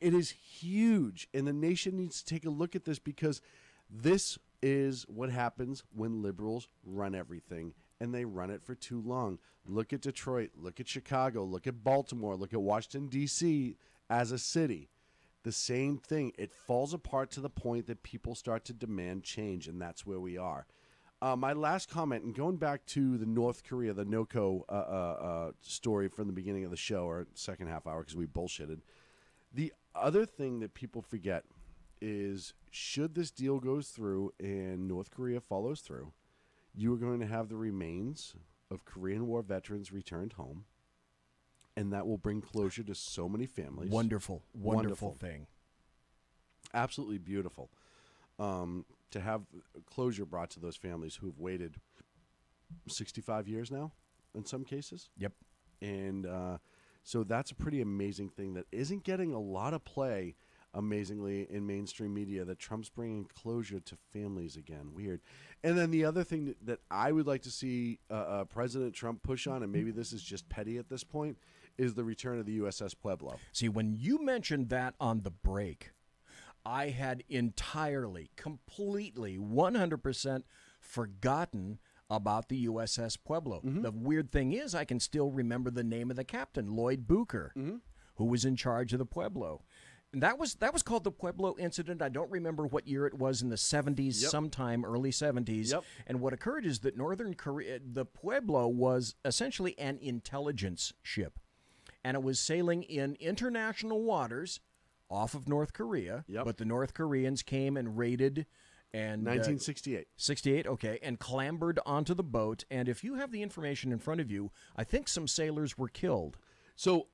is huge, and the nation needs to take a look at this, because this is what happens when liberals run everything, and they run it for too long. Look at Detroit, look at Chicago, look at Baltimore, look at Washington, D.C. as a city. The same thing. It falls apart to the point that people start to demand change, and that's where we are. My last comment, and going back to the North Korea, the NOCO story from the beginning of the show, or second half hour, because we bullshitted. The other thing that people forget is, should this deal goes through and North Korea follows through, you are going to have the remains of Korean War veterans returned home, and that will bring closure to so many families. Wonderful thing. Absolutely beautiful. To have closure brought to those families who've waited 65 years now, in some cases. Yep. And so that's a pretty amazing thing that isn't getting a lot of play, amazingly, in mainstream media, that Trump's bringing closure to families again. Weird. And then the other thing that I would like to see President Trump push on, and maybe this is just petty at this point, is the return of the USS Pueblo. See, when you mentioned that on the break, I had entirely, completely, 100% forgotten about the USS Pueblo. Mm-hmm. The weird thing is, I can still remember the name of the captain, Lloyd Booker, who was in charge of the Pueblo. And that was called the Pueblo incident. I don't remember what year it was, in the 70s, sometime early 70s. Yep. And what occurred is that Northern Korea, the Pueblo was essentially an intelligence ship. And it was sailing in international waters off of North Korea. Yep. But the North Koreans came and raided. And 1968. 68, okay, and clambered onto the boat. And if you have the information in front of you, I think some sailors were killed. So,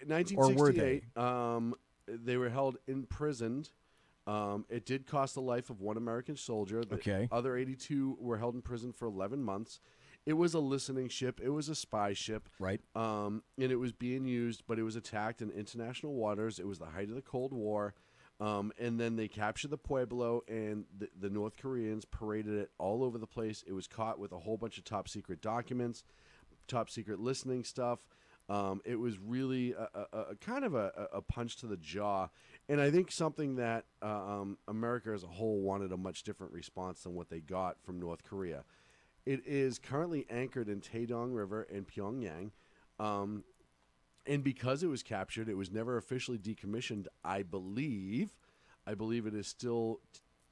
1968, or were they? They were held imprisoned. It did cost the life of one American soldier. The Okay. other 82 were held in prison for 11 months. It was a listening ship. It was a spy ship. Right. And it was being used, but it was attacked in international waters. It was the height of the Cold War. And then they captured the Pueblo, and the North Koreans paraded it all over the place. It was caught with a whole bunch of top secret documents, top secret listening stuff. It was really a kind of a punch to the jaw. And I think something that America as a whole wanted a much different response than what they got from North Korea. It is currently anchored in Taedong River in Pyongyang. And because it was captured, it was never officially decommissioned, I believe. I believe it is still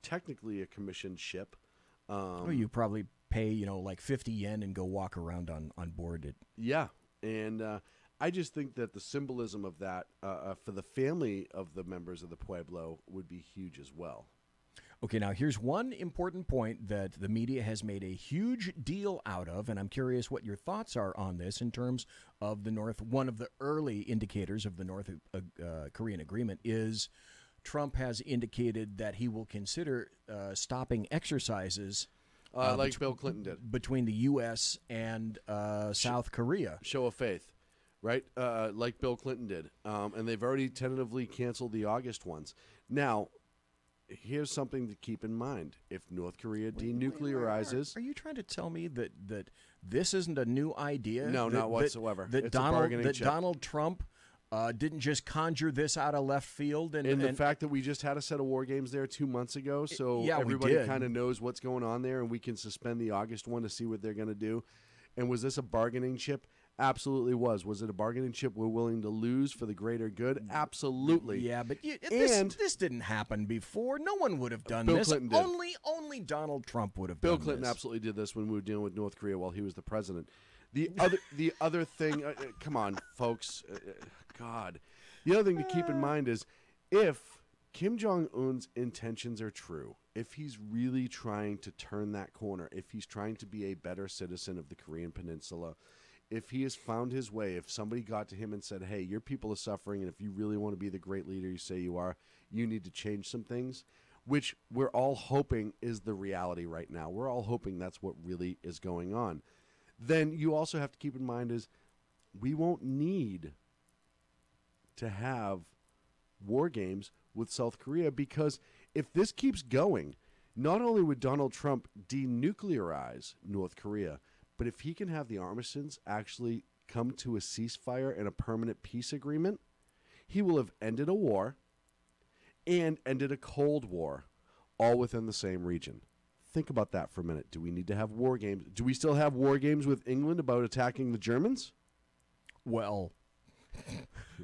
technically a commissioned ship. Oh, you probably pay, like 50 yen and go walk around on board it. Yeah. And I just think that the symbolism of that for the family of the members of the Pueblo would be huge as well. Okay, now here's one important point that the media has made a huge deal out of, and I'm curious what your thoughts are on this in terms of the North. One of the early indicators of the North Korean agreement is Trump has indicated that he will consider stopping exercises like Bill Clinton did between the U.S. and South Korea. Show of faith, right? Like Bill Clinton did. And they've already tentatively canceled the August ones. Now, here's something to keep in mind. If North Korea denuclearizes... Are you trying to tell me that this isn't a new idea? No, not whatsoever. That It's a bargaining chip. Donald Trump didn't just conjure this out of left field? And the fact that we just had a set of war games there 2 months ago, so yeah, everybody kind of knows what's going on there, and we can suspend the August one to see what they're going to do. And was this a bargaining chip? Absolutely was. Was it a bargaining chip we're willing to lose for the greater good? Absolutely. Yeah, but this didn't happen before. No one would have done this. Bill Clinton did. Only Donald Trump would have Bill done Clinton this. absolutely did this when we were dealing with North Korea while he was the president. The other thing, come on, folks, God. The other thing to keep in mind is if Kim Jong-un's intentions are true, if he's really trying to turn that corner, if he's trying to be a better citizen of the Korean Peninsula, if he has found his way, if somebody got to him and said, hey, your people are suffering, and if you really want to be the great leader you say you are, you need to change some things, which we're all hoping is the reality right now. We're all hoping that's what really is going on. Then you also have to keep in mind is we won't need to have war games with South Korea, because if this keeps going, not only would Donald Trump denuclearize North Korea, but if he can have the armisans actually come to a ceasefire and a permanent peace agreement, he will have ended a war and ended a Cold War all within the same region. Think about that for a minute. Do we need to have war games? Do we still have war games with England about attacking the Germans? Well,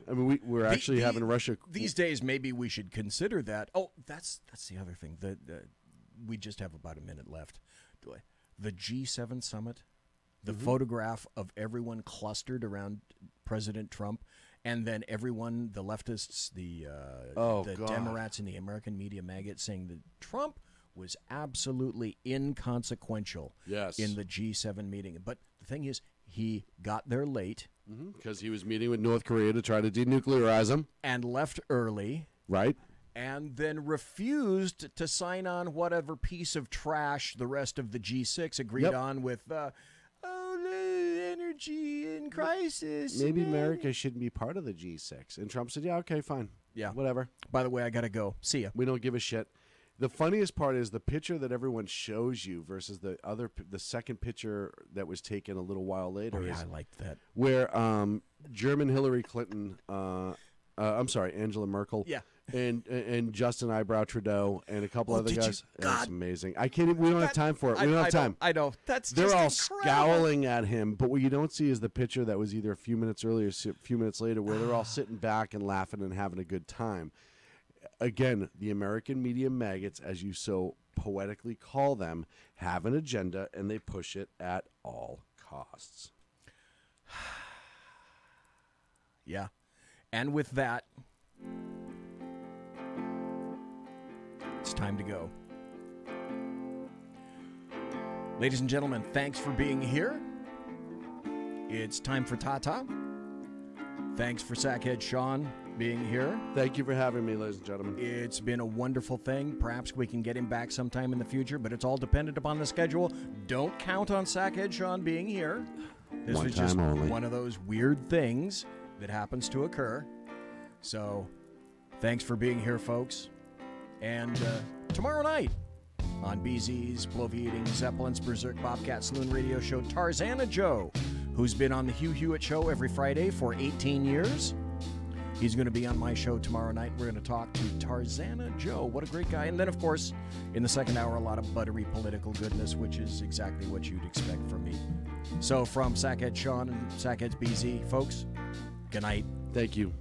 I mean, we're actually having Russia... These days, maybe we should consider that. Oh, that's the other thing. We just have about a minute left. The G7 summit, the photograph of everyone clustered around President Trump, and then everyone, the leftists, the Democrats, and the American media maggots saying that Trump was absolutely inconsequential in the G7 meeting. But the thing is, he got there late. Because he was meeting with North Korea to try to denuclearize them. And left early. Right. And then refused to sign on whatever piece of trash the rest of the G6 agreed on with, the energy in crisis. Maybe America shouldn't be part of the G6. And Trump said, yeah, okay, fine. Yeah. Whatever. By the way, I got to go. See ya. We don't give a shit. The funniest part is the picture that everyone shows you versus the second picture that was taken a little while later. Oh, yeah, I liked that. Where German Hillary Clinton, Angela Merkel, and Justin Eyebrow Trudeau and a couple other guys. That's amazing. I can't. We don't have time for it. We don't have time. I know. They're all scowling at him, but what you don't see is the picture that was either a few minutes earlier, or a few minutes later, where they're all sitting back and laughing and having a good time. Again, the American media maggots, as you so poetically call them, have an agenda, and they push it at all costs. Yeah. And with that, it's time to go. Ladies and gentlemen, thanks for being here. It's time for Tata. Thanks for Sack Heads Shaun being here. Thank you for having me, ladies and gentlemen. It's been a wonderful thing. Perhaps we can get him back sometime in the future, but it's all dependent upon the schedule. Don't count on Sack Heads Shaun being here. This was just one of those weird things that happens to occur. So, thanks for being here, folks. And tomorrow night on BZ's Bloviating Zeppelins Berserk Bobcat Saloon Radio Show, Tarzana Joe, who's been on the Hugh Hewitt Show every Friday for 18 years. He's going to be on my show tomorrow night. We're going to talk to Tarzana Joe. What a great guy. And then, of course, in the second hour, a lot of buttery political goodness, which is exactly what you'd expect from me. So from Sack Heads Shaun and Sack Heads BZ, folks, good night. Thank you.